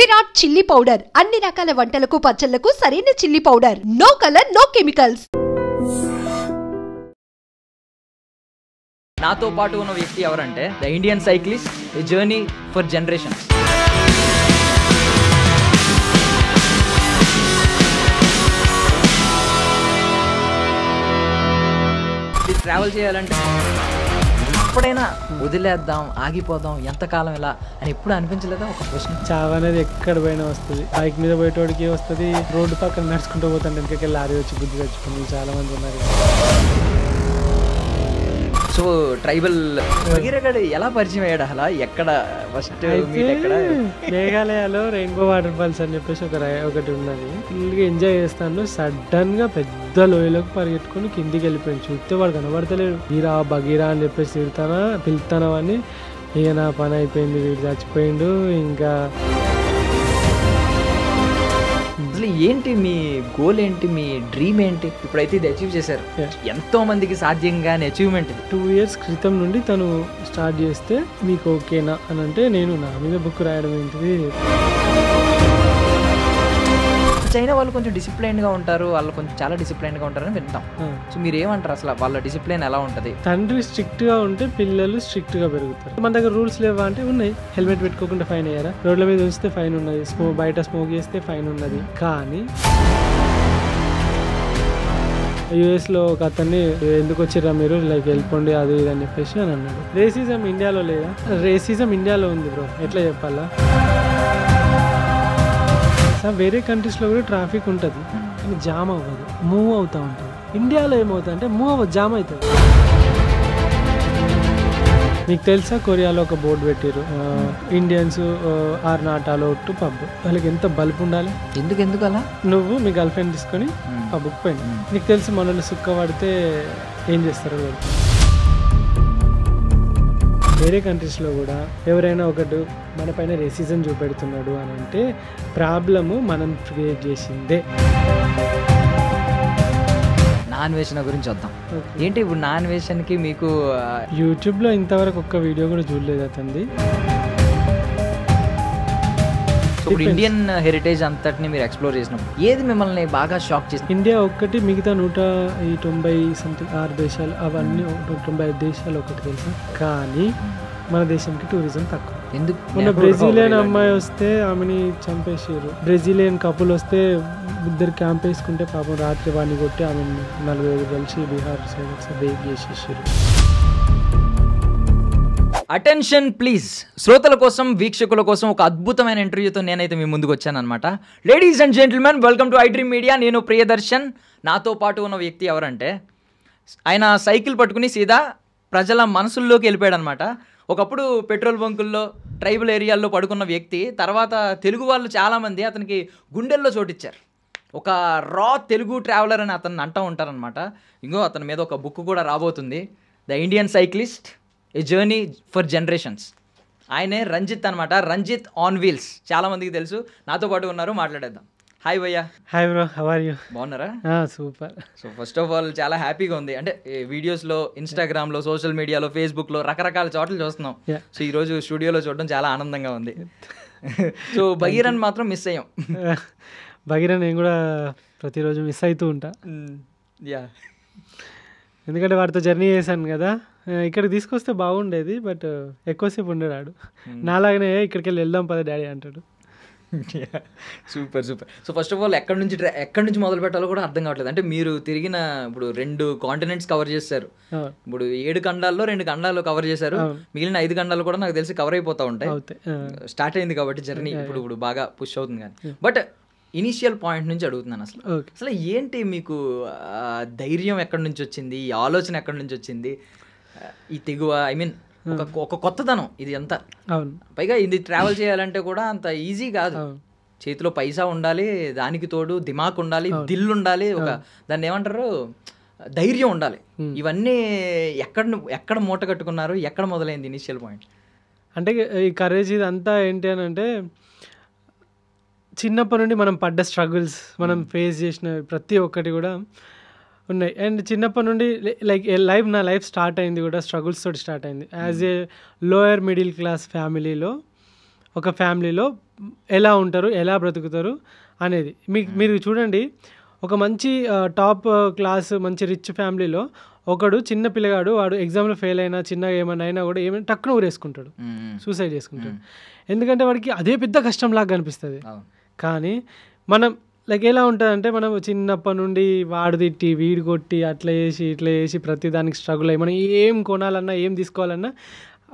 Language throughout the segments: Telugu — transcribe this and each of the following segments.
విరాట్ చిల్లీ పౌడర్ అన్ని రకాల వంటలకు పచ్చళ్లకు సరైన chilli powder. No colour no chemicals. నాతో పాటు ఉన్న వ్యక్తి ఎవరంటే the Indian cyclist, a journey for generations. Travel చేయాలంటే ఎప్పుడైనా వదిలేద్దాం, ఆగిపోదాం, ఎంతకాలం ఇలా అని ఎప్పుడు అనిపించలేదా? ఒక ప్రశ్న. చావు అనేది ఎక్కడ పోయినా వస్తుంది. బైక్ మీద పోయేటోడికి వస్తుంది, రోడ్డు పక్కన నడుచుకుంటూ పోతాను వెనకకి లారీ వచ్చి గుద్ది తెచ్చుకుని చాలా మంది ఉన్నారు. సో ట్రైబల్ భగీరథుడు ఎలా పరిచయం అయ్యాడు? అలా ఎక్కడ ఫస్ట్ మీట్? ఎక్కడ? మేఘాలయలో రెయిన్బో వాటర్ ఫాల్స్ అని చెప్పేసి ఒకటి ఉన్నది. ఫుల్గా ఎంజాయ్ చేస్తాను. సడన్ గా పెద్ద లోయలోకి పరిగెట్టుకుని కిందికి వెళ్ళిపోయాను. చూస్తే వాడు కనబడతలేడు. బగీరా బగీరా అని చెప్పేసి పిలుతానా అని. ఇక నా పని అయిపోయింది, వీడు చచ్చిపోయిండు. ఇంకా అసలు ఏంటి మీ గోల్, ఏంటి మీ డ్రీమ్ ఏంటి? ఇప్పుడైతే ఇది అచీవ్ చేశారు. ఎంతో మందికి సాధ్యం కాని అచీవ్మెంట్ ఇది. 2 years క్రితం నుండి తను స్టార్ట్ చేస్తే మీకు ఓకేనా అని అంటే నేను నా మీద బుక్ రాయడం ఏంటిది. చైనా వాళ్ళు కొంచెం డిసిప్లైన్గా ఉంటారు, వాళ్ళు కొంచెం చాలా డిసిప్లైన్గా ఉంటారని వింటాం. సో మీరు ఏమంటారు? అసలు వాళ్ళ డిసిప్లైన్ ఎలా ఉంటుంది? తండ్రి స్ట్రిక్ట్గా ఉంటే పిల్లలు స్ట్రిక్ట్గా పెరుగుతారు. మన దగ్గర రూల్స్ లేవా అంటే ఉన్నాయి. హెల్మెట్ పెట్టుకోకుండా ఫైన్ అయ్యారా? రోడ్ల మీద ఉంచితే ఫైన్ ఉన్నది, బయట స్మోక్ చేస్తే ఫైన్ ఉన్నది. కానీ యుఎస్లో ఒక అతన్ని ఎందుకు వచ్చిర్రా మీరు, లైక్ వెళ్ళిపోండి అది ఇది అని చెప్పేసి అని అన్నాడు. రేసిజం ఇండియాలో లేదా? రేసిజం ఇండియాలో ఉంది బ్రో, ఎట్లా చెప్పాలా? వేరే కంట్రీస్లో కూడా ట్రాఫిక్ ఉంటుంది కానీ జామ్ అవ్వదు, మూవ్ అవుతూ ఉంటుంది. ఇండియాలో ఏమవుతుంది అంటే మూవ్ అవ్వదు, జామ్ అవుతుంది. మీకు తెలుసా కొరియాలో ఒక బోర్డు పెట్టారు, Indians are not allowed to pub. వాళ్ళకి ఎంత బల్బ్ ఉండాలి? ఎందుకు అలా? నువ్వు మీ గర్ల్ ఫ్రెండ్ తీసుకొని పబ్కి పోయింది. నీకు తెలిసి మనల్ని సుక్క పడితే ఏం చేస్తారు వాళ్ళు? వేరే కంట్రీస్లో కూడా ఎవరైనా ఒకటి మన పైన రేసిజం చూపెడుతున్నాడు అని అంటే ప్రాబ్లము మనం క్రియేట్ చేసిందే. నాన్ వేషన్ గురించి వద్దాం. ఏంటి ఇప్పుడు నాన్ వేషన్కి మీకు యూట్యూబ్లో ఇంతవరకు ఒక్క వీడియో కూడా చూడలేదు అతనిది. ఇప్పుడు ఇండియన్ హెరిటేజ్ అంతటిని మీరు ఎక్స్ప్లోర్ చేసినప్పుడు ఏది మిమ్మల్ని బాగా షాక్ చేసింది? ఇండియా ఒక్కటి, మిగతా 190 సంథింగ్ 6 దేశాలు, అవన్నీ 195 దేశాలు ఒకటి తెలుసా. కానీ మన దేశంకి టూరిజం తక్కువ. ఎందుకు? మొన్న బ్రెజిలియన్ అమ్మాయి వస్తే ఆమెని చంపేసారు. బ్రెజిలియన్ కపుల్ వస్తే ఇద్దరు క్యాంప్ వేసుకుంటే పాపం రాత్రి వాడిని కొట్టి ఆమె 4 కలిసి బీహార్ సైడ్ రేప్ చేసేసారు. Attention please. శ్రోతల కోసం, వీక్షకుల కోసం ఒక అద్భుతమైన ఇంటర్వ్యూతో నేనైతే మీ ముందుకు వచ్చాను అనమాట. Ladies and gentlemen, welcome to iDream Media. నేను ప్రియదర్శన్. నాతో పాటు ఉన్న వ్యక్తి ఎవరంటే ఆయన సైకిల్ పట్టుకుని సీదా ప్రజల మనసుల్లోకి వెళ్ళిపోయాడు అనమాట. ఒకప్పుడు పెట్రోల్ బంకుల్లో, ట్రైబల్ ఏరియాల్లో పడుకున్న వ్యక్తి తర్వాత తెలుగు వాళ్ళు చాలామంది అతనికి గుండెల్లో చోటిచ్చారు. ఒక రా తెలుగు ట్రావెలర్ అని అతన్ని అంటూ ఉంటారనమాట. ఇంకో అతని మీద ఒక బుక్ కూడా రాబోతుంది, the Indian cyclist, a journey for generations. ఆయనే రంజిత్ అనమాట. రంజిత్ ఆన్ వీల్స్ చాలామందికి తెలుసు. నాతో పాటు ఉన్నారు, మాట్లాడేద్దాం. హాయ్ భయ్యా. Hi bro, how are you? బాగున్నారా? Super. So first of all చాలా హ్యాపీగా ఉంది. అంటే వీడియోస్లో, ఇన్స్టాగ్రామ్లో, సోషల్ మీడియాలో, ఫేస్బుక్లో రకరకాల చోట్ల చూస్తున్నాం. సో ఈరోజు స్టూడియోలో చూడడం చాలా ఆనందంగా ఉంది. సో భగీరథ్ మాత్రం మిస్ అయ్యాం. భగీరథ్ నేను కూడా ప్రతిరోజు మిస్ అవుతూ ఉంటా. యా, ఎందుకంటే వాడితో జర్నీ చేశాను కదా. ఇక్కడికి తీసుకొస్తే బాగుండేది, బట్ ఎక్కువసేపు ఉండడాడు. నాలాగనే ఇక్కడికి వెళ్దాం పద డాడీ అంటాడు. Super. So first of all ఎక్కడి నుంచి మొదలు పెట్టాలో కూడా అర్థం కావట్లేదు. అంటే మీరు తిరిగిన ఇప్పుడు 2 కాంటినెంట్స్ కవర్ చేశారు. ఇప్పుడు 7 ఖండాల్లో 2 ఖండాలు కవర్ చేశారు. మిగిలిన 5 ఖండాలు కూడా నాకు తెలిసి కవర్ అయిపోతా ఉంటాయి. స్టార్ట్ అయింది కాబట్టి జర్నీ ఇప్పుడు బాగా పుష్ అవుతుంది. కానీ బట్ ఇనీషియల్ పాయింట్ నుంచి అడుగుతున్నాను, అసలు ఏంటి మీకు ధైర్యం ఎక్కడి నుంచి వచ్చింది, ఈ ఆలోచన ఎక్కడి నుంచి వచ్చింది, ఈ తెగువ, ఐ మీన్ ఒక కొత్తదనం ఇది అంతా. పైగా ఇది ట్రావెల్ చేయాలంటే కూడా అంత ఈజీ కాదు. చేతిలో పైసా ఉండాలి, దానికి తోడు దిమాక్ ఉండాలి, దిల్ ఉండాలి, ఒక దాన్ని ఏమంటారు ధైర్యం ఉండాలి. ఇవన్నీ ఎక్కడ మూట కట్టుకున్నారు? ఎక్కడ మొదలైంది ఇనిషియల్ పాయింట్? అంటే ఈ కరేజ్ ఇది అంతా ఏంటి అని అంటే చిన్నప్పటి నుండి మనం పడ్డ స్ట్రగుల్స్, మనం ఫేస్ చేసిన ప్రతి ఒక్కటి కూడా ఉన్నాయి. అండ్ చిన్నప్పటి నుండి లైక్ నా లైఫ్ స్టార్ట్ అయింది కూడా స్ట్రగుల్స్ తోటి స్టార్ట్ అయింది. As a lower middle class ఫ్యామిలీలో ఒక ఫ్యామిలీలో ఎలా ఉంటారు, ఎలా బ్రతుకుతారు అనేది. మీరు చూడండి, ఒక మంచి టాప్ క్లాస్ మంచి రిచ్ ఫ్యామిలీలో ఒకడు చిన్న పిల్లగాడు, వాడు ఎగ్జామ్లో ఫెయిల్ అయినా చిన్నగా ఏమైనా అయినా కూడా ఏమైనా టక్కున ఊరేసుకుంటాడు, సూసైడ్ చేసుకుంటాడు. ఎందుకంటే వాడికి అదే పెద్ద కష్టంలాగా కనిపిస్తుంది. కానీ మనం లైక్ ఎలా ఉంటుందంటే, మనం చిన్నప్పటి నుండి వాడు తిట్టి వీడు కొట్టి అట్లా చేసి ఇట్లా చేసి ప్రతి దానికి స్ట్రగుల్ అయ్యి మనం ఏం కొనాలన్నా ఏం తీసుకోవాలన్నా,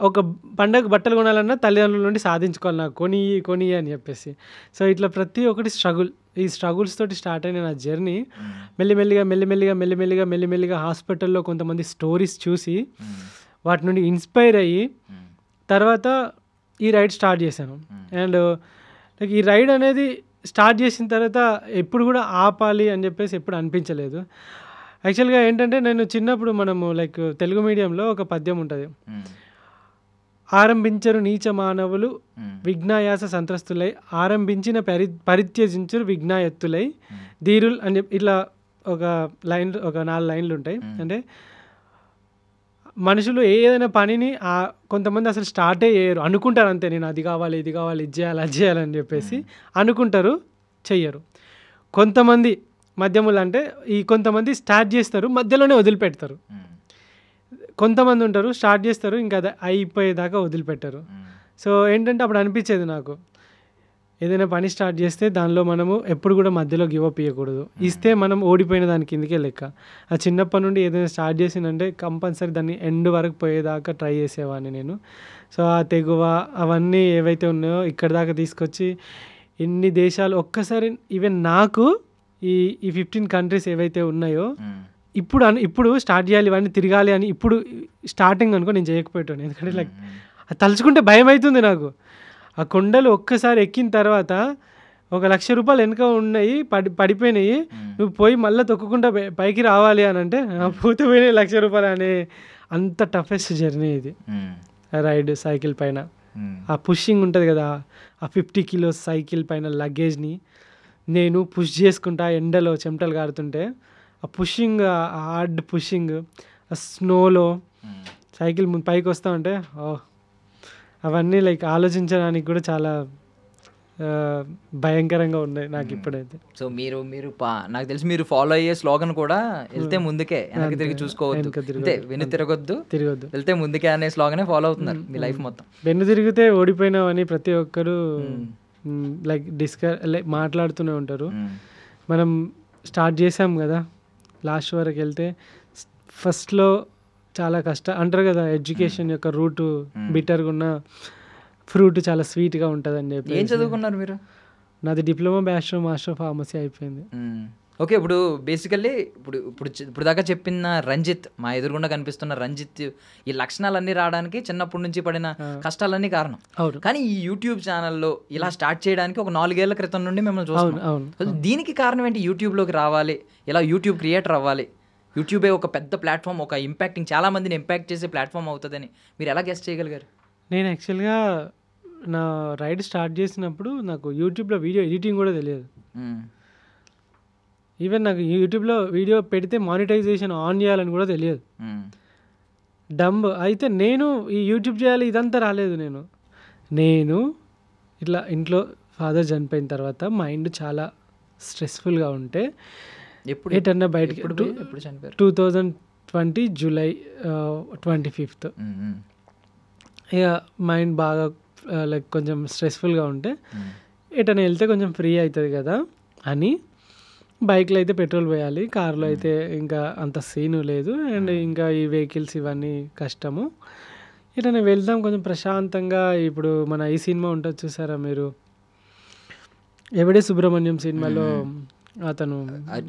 ఒక పండగ బట్టలు కొనాలన్నా తల్లిదండ్రుల నుండి సాధించుకోవాలి, నాకు కొని అని చెప్పేసి. సో ఇట్లా ప్రతి ఒక్కటి స్ట్రగుల్, ఈ స్ట్రగుల్స్ తోటి స్టార్ట్ అయిన నా జర్నీ మెల్లిమెల్లిగా హాస్పిటల్లో కొంతమంది స్టోరీస్ చూసి వాటి నుండి ఇన్స్పైర్ అయ్యి తర్వాత ఈ రైడ్ స్టార్ట్ చేశాను. అండ్ లైక్ ఈ రైడ్ అనేది స్టార్ట్ చేసిన తర్వాత ఎప్పుడు కూడా ఆపాలి అని చెప్పేసి ఎప్పుడు అనిపించలేదు. యాక్చువల్గా ఏంటంటే, నేను చిన్నప్పుడు మనము లైక్ తెలుగు మీడియంలో ఒక పద్యం ఉంటుంది, ఆరంభించరు నీచ మానవులు విఘ్నాయాస సంత్రస్తులై, ఆరంభించిన పరిత్యజించరు విఘ్నాయత్తులై ధీరులు అని చెప్పి ఇట్లా ఒక 4 లైన్లు ఉంటాయి. అంటే మనుషులు ఏదైనా పనిని కొంతమంది అసలు స్టార్టే చేయరు, అనుకుంటారు అంతే, నేను అది కావాలి ఇది కావాలి ఇది చేయాలని చెప్పేసి అనుకుంటారు, చెయ్యరు. కొంతమంది మధ్యములు అంటే కొంతమంది స్టార్ట్ చేస్తారు, మధ్యలోనే వదిలిపెడతారు. కొంతమంది ఉంటారు స్టార్ట్ చేస్తారు, ఇంకా అది అయిపోయేదాకా వదిలిపెట్టరు. సో ఏంటంటే అప్పుడు అనిపించేది నాకు, ఏదైనా పని స్టార్ట్ చేస్తే దానిలో మనము ఎప్పుడు కూడా మధ్యలో గివప్ ఇవ్వకూడదు. ఇస్తే మనం ఓడిపోయిన దాని కిందకే లెక్క. ఆ చిన్నప్పటి నుండి ఏదైనా స్టార్ట్ చేసిందంటే కంపల్సరీ దాన్ని ఎండ్ వరకు పోయేదాకా ట్రై చేసేవాడిని నేను. సో ఆ తెగువ అవన్నీ ఏవైతే ఉన్నాయో ఇక్కడి దాకా తీసుకొచ్చి ఇన్ని దేశాలు ఒక్కసారి, ఈవెన్ నాకు ఈ 15 కంట్రీస్ ఏవైతే ఉన్నాయో ఇప్పుడు స్టార్ట్ చేయాలి ఇవన్నీ తిరగాలి అని ఇప్పుడు స్టార్టింగ్ అనుకో నేను చేయకపోయాను. ఎందుకంటే లైక్ అది తలుచుకుంటే భయం అవుతుంది నాకు. ఆ కొండలు ఒక్కసారి ఎక్కిన తర్వాత ₹1,00,000 వెనక ఉన్నాయి, పడిపోయినాయి, నువ్వు పోయి మళ్ళీ తొక్కకుండా పైకి రావాలి అని అంటే పోతే పోయినాయి ₹1,00,000 అనే అంత టఫెస్ట్ జర్నీ ఇది. రైడ్ సైకిల్ పైన ఆ పుషింగ్ ఉంటుంది కదా, ఆ 50 కిలోస్ సైకిల్ పైన లగేజ్ని నేను పుష్ చేసుకుంటా, ఎండలో చెమటలు కారుతుంటే ఆ పుషింగ్, ఆ హార్డ్ పుషింగ్, ఆ స్నోలో సైకిల్ పైకి వస్తూ ఉంటే అవన్నీ లైక్ ఆలోచించడానికి కూడా చాలా భయంకరంగా ఉన్నాయి నాకు ఇప్పుడైతే. సో మీరు నాకు తెలిసి మీరు ఫాలో అయ్యే స్లోగన్ కూడా వెళ్తే ముందుకే, వెనక్కి తిరిగి చూసుకోవద్దు, అంతే, వెన్ను తిరగొద్దు, వెళ్తే ముందుకే అనే స్లోగనే ఫాలో అవుతున్నారు మీ లైఫ్ మొత్తం. వెన్ను తిరిగితే ఓడిపోయినామని ప్రతి ఒక్కరు లైక్ మాట్లాడుతూనే ఉంటారు. మనం స్టార్ట్ చేసాం కదా, లాస్ట్ వరకు వెళ్తే ఫస్ట్లో చాలా అంటారు కదా, ఎడ్యుకేషన్ యొక్క రూట్ బిటర్గా ఉన్న ఫ్రూట్ చాలా స్వీట్గా ఉంటుంది అని చెప్పి. ఏం చదువుకున్నారు మీరు? నాది డిప్లొమా బ్యాచిలర్ మాస్టర్ ఫార్మసీ అయిపోయింది. ఓకే, ఇప్పుడు బేసికల్లీ ఇప్పుడు దాకా చెప్పిన రంజిత్, మా ఎదురుగుండా కనిపిస్తున్న రంజిత్, ఈ లక్షణాలన్నీ రావడానికి చిన్నప్పటి నుంచి పడిన కష్టాలన్నీ కారణం. కానీ ఈ యూట్యూబ్ ఛానల్లో ఇలా స్టార్ట్ చేయడానికి ఒక 4 ఏళ్ల క్రితం నుండి మిమ్మల్ని చూస్తున్నాం. దీనికి కారణం ఏంటి? యూట్యూబ్లోకి రావాలి, ఇలా యూట్యూబ్ క్రియేటర్ అవ్వాలి, యూట్యూబే ఒక పెద్ద ప్లాట్ఫామ్, ఒక ఇంపాక్టింగ్, చాలా మందిని ఇంపాక్ట్ చేసే ప్లాట్ఫామ్ అవుతుందని మీరు ఎలా గెస్ చేయగలిగారు? నేను యాక్చువల్గా నా రైడ్ స్టార్ట్ చేసినప్పుడు నాకు యూట్యూబ్లో వీడియో ఎడిటింగ్ కూడా తెలియదు. ఈవెన్ నాకు యూట్యూబ్లో వీడియో పెడితే మానిటైజేషన్ ఆన్ చేయాలని కూడా తెలియదు. డంబ్ అయితే నేను ఈ యూట్యూబ్ చేయాలి ఇదంతా రాలేదు. నేను ఇట్లా ఇంట్లో ఫాదర్ చనిపోయిన తర్వాత మైండ్ చాలా స్ట్రెస్ఫుల్గా ఉంటే ఎటన్నా బయటకి 2020 జూలై 25 ఇక మైండ్ బాగా లైక్ కొంచెం స్ట్రెస్ఫుల్గా ఉంటే ఎటన్నా వెళ్తే కొంచెం ఫ్రీ అవుతుంది కదా అని, బైక్లో అయితే పెట్రోల్ పోయాలి, కార్లో అయితే ఇంకా అంత సీను లేదు, అండ్ ఇంకా ఈ వెహికల్స్ ఇవన్నీ కష్టము, ఎటన్నా వెళ్దాం కొంచెం ప్రశాంతంగా. ఇప్పుడు మన ఈ సినిమా ఉంటుంది చూసారా మీరు, ఎవడే సుబ్రహ్మణ్యం సినిమాలో అతను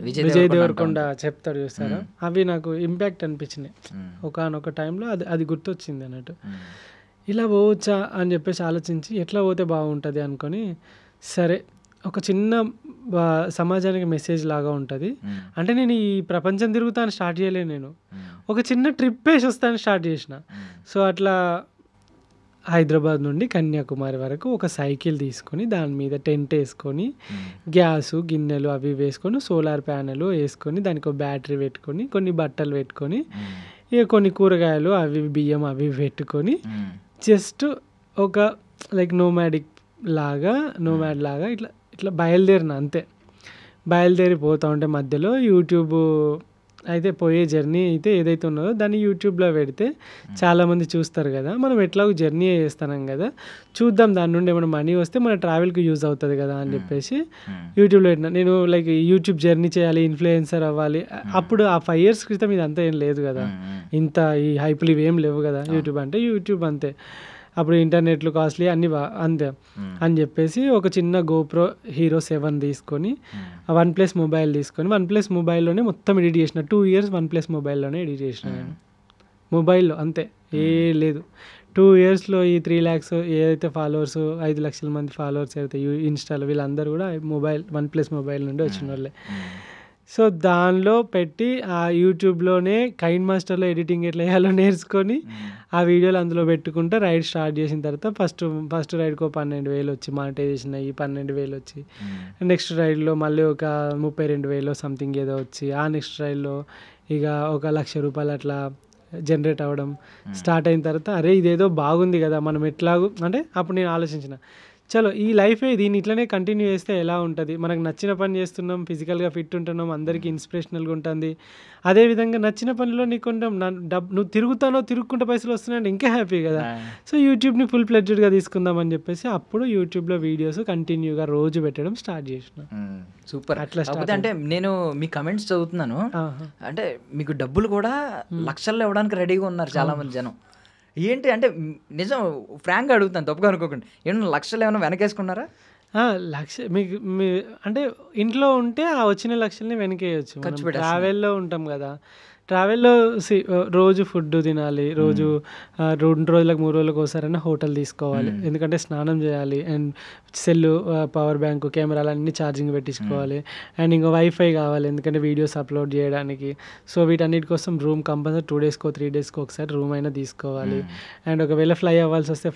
విజయ్ దేవరకొండ చెప్తాడు చూస్తారా, అవి నాకు ఇంపాక్ట్ అనిపించినాయి ఒకనొక టైంలో. అది గుర్తొచ్చింది అన్నట్టు. ఇలా పోవచ్చా అని చెప్పేసి ఆలోచించి ఎట్లా పోతే బాగుంటుంది అనుకొని, సరే ఒక చిన్న సమాజానికి మెసేజ్ లాగా ఉంటుంది అంటే, నేను ఈ ప్రపంచం తిరుగుతాను స్టార్ట్ చేయలేను, నేను ఒక చిన్న ట్రిప్ వేసి వస్తాను స్టార్ట్ చేసిన. సో అట్లా హైదరాబాద్ నుండి కన్యాకుమారి వరకు ఒక సైకిల్ తీసుకొని దాని మీద టెంట్ వేసుకొని గ్యాసు గిన్నెలు అవి వేసుకొని సోలార్ ప్యానెల్ వేసుకొని దానికి ఒక బ్యాటరీ పెట్టుకొని కొన్ని బట్టలు పెట్టుకొని ఇక కొన్ని కూరగాయలు అవి బియ్యం అవి పెట్టుకొని జస్ట్ ఒక లైక్ నోమాడిక్ లాగా నోమాడ్ లాగా ఇట్లా ఇట్లా బయలుదేరిన అంతే. బయలుదేరి పోతూ ఉంటే మధ్యలో యూట్యూబ్ అయితే పోయే జర్నీ అయితే ఏదైతే ఉన్నదో దాన్ని యూట్యూబ్లో పెడితే చాలామంది చూస్తారు కదా, మనం ఎట్లాగో జర్నీ చేస్తున్నాం కదా, చూద్దాం దాని నుండి ఏమైనా మనీ వస్తే మన ట్రావెల్కి యూజ్ అవుతుంది కదా అని చెప్పేసి యూట్యూబ్లో పెట్టిన. నేను లైక్ యూట్యూబ్ జర్నీ చేయాలి, ఇన్ఫ్లుయెన్సర్ అవ్వాలి. అప్పుడు ఆ 5 years క్రితం ఇదంతా ఏం లేదు కదా, ఇంత ఈ హైపులు ఇవేం లేవు కదా. యూట్యూబ్ అంటే యూట్యూబ్ అంతే, అప్పుడు ఇంటర్నెట్లు కాస్ట్లీ అన్నీ అంతే అని చెప్పేసి ఒక చిన్న GoPro Hero 7 తీసుకొని OnePlus మొబైల్ తీసుకొని OnePlus మొబైల్లోనే మొత్తం ఎడిట్ చేసిన. 2 years OnePlus మొబైల్లోనే ఎడిట్ చేసిన నేను, మొబైల్లో అంతే, ఏ లేదు. 2 yearsలో ఈ 3 lakhs ఏదైతే ఫాలోవర్స్ 5 లక్షల మంది ఫాలోవర్స్ అయితే ఇన్స్టాలో వీళ్ళందరూ కూడా OnePlus మొబైల్ నుండి వచ్చిన వాళ్ళే. సో దానిలో పెట్టి ఆ యూట్యూబ్లోనే కైన్ మాస్టర్లో ఎడిటింగ్ ఎట్లా వేయాలో నేర్చుకొని ఆ వీడియోలు అందులో పెట్టుకుంటే రైడ్ స్టార్ట్ చేసిన తర్వాత ఫస్ట్ రైడ్కి 12,000 వచ్చి మానిటైజేషన్ అయ్యి 12,000 వచ్చి, నెక్స్ట్ రైడ్లో మళ్ళీ ఒక 32,000 సంథింగ్ ఏదో వచ్చి, ఆ నెక్స్ట్ రైడ్లో ఇక 1,00,000 రూపాయలు అట్లా జనరేట్ అవ్వడం స్టార్ట్ అయిన తర్వాత అరే ఇదేదో బాగుంది కదా, మనం ఎట్లాగూ అంటే అప్పుడు నేను ఆలోచించిన చలో ఈ లైఫే దీన్ని ఇట్లనే కంటిన్యూ చేస్తే ఎలా ఉంటుంది, మనకు నచ్చిన పని చేస్తున్నాం, ఫిజికల్గా ఫిట్ ఉంటున్నాం, అందరికీ ఇన్స్పిరేషనల్గా ఉంటుంది. అదేవిధంగా నచ్చిన పనిలో నీకు కొంచెం నువ్వు తిరుగుకుంటే పైసలు వస్తున్నాయంటే ఇంకా హ్యాపీ కదా. సో యూట్యూబ్ని ఫుల్ ప్లెడ్జ్డ్గా తీసుకుందామని చెప్పేసి అప్పుడు యూట్యూబ్లో వీడియోస్ కంటిన్యూగా రోజు పెట్టడం స్టార్ట్ చేసిన. సూపర్. అట్లా అంటే నేను మీ కమెంట్స్ చదువుతున్నాను, అంటే మీకు డబ్బులు కూడా లక్షల్లో ఇవ్వడానికి రెడీగా ఉన్నారు చాలా మంది జనం. ఏంటి అంటే నిజం ఫ్రాంక్గా అడుగుతాను, తప్పుగా అనుకోకండి, ఏమన్నా లక్షలు ఏమైనా వెనకేసుకున్నారా? లక్ష మీకు అంటే ఇంట్లో ఉంటే ఆ వచ్చిన లక్షల్ని వెనకేయచ్చు. ట్రావెల్లో ఉంటాం కదా, ట్రావెల్లో రోజు ఫుడ్ తినాలి, రోజు 2 రోజులకు 3 రోజులకు ఒకసారైనా హోటల్ తీసుకోవాలి, ఎందుకంటే స్నానం చేయాలి, అండ్ సెల్ పవర్ బ్యాంకు కెమెరాలు అన్నీ ఛార్జింగ్ పెట్టించుకోవాలి, అండ్ ఇంకా వైఫై కావాలి ఎందుకంటే వీడియోస్ అప్లోడ్ చేయడానికి. సో వీటన్నిటి కోసం రూమ్ కంపల్సరీ 2 daysకో 3 daysకో ఒకసారి రూమ్ అయినా తీసుకోవాలి. అండ్ ఒకవేళ ఫ్లై అవ్వాల్సి వస్తే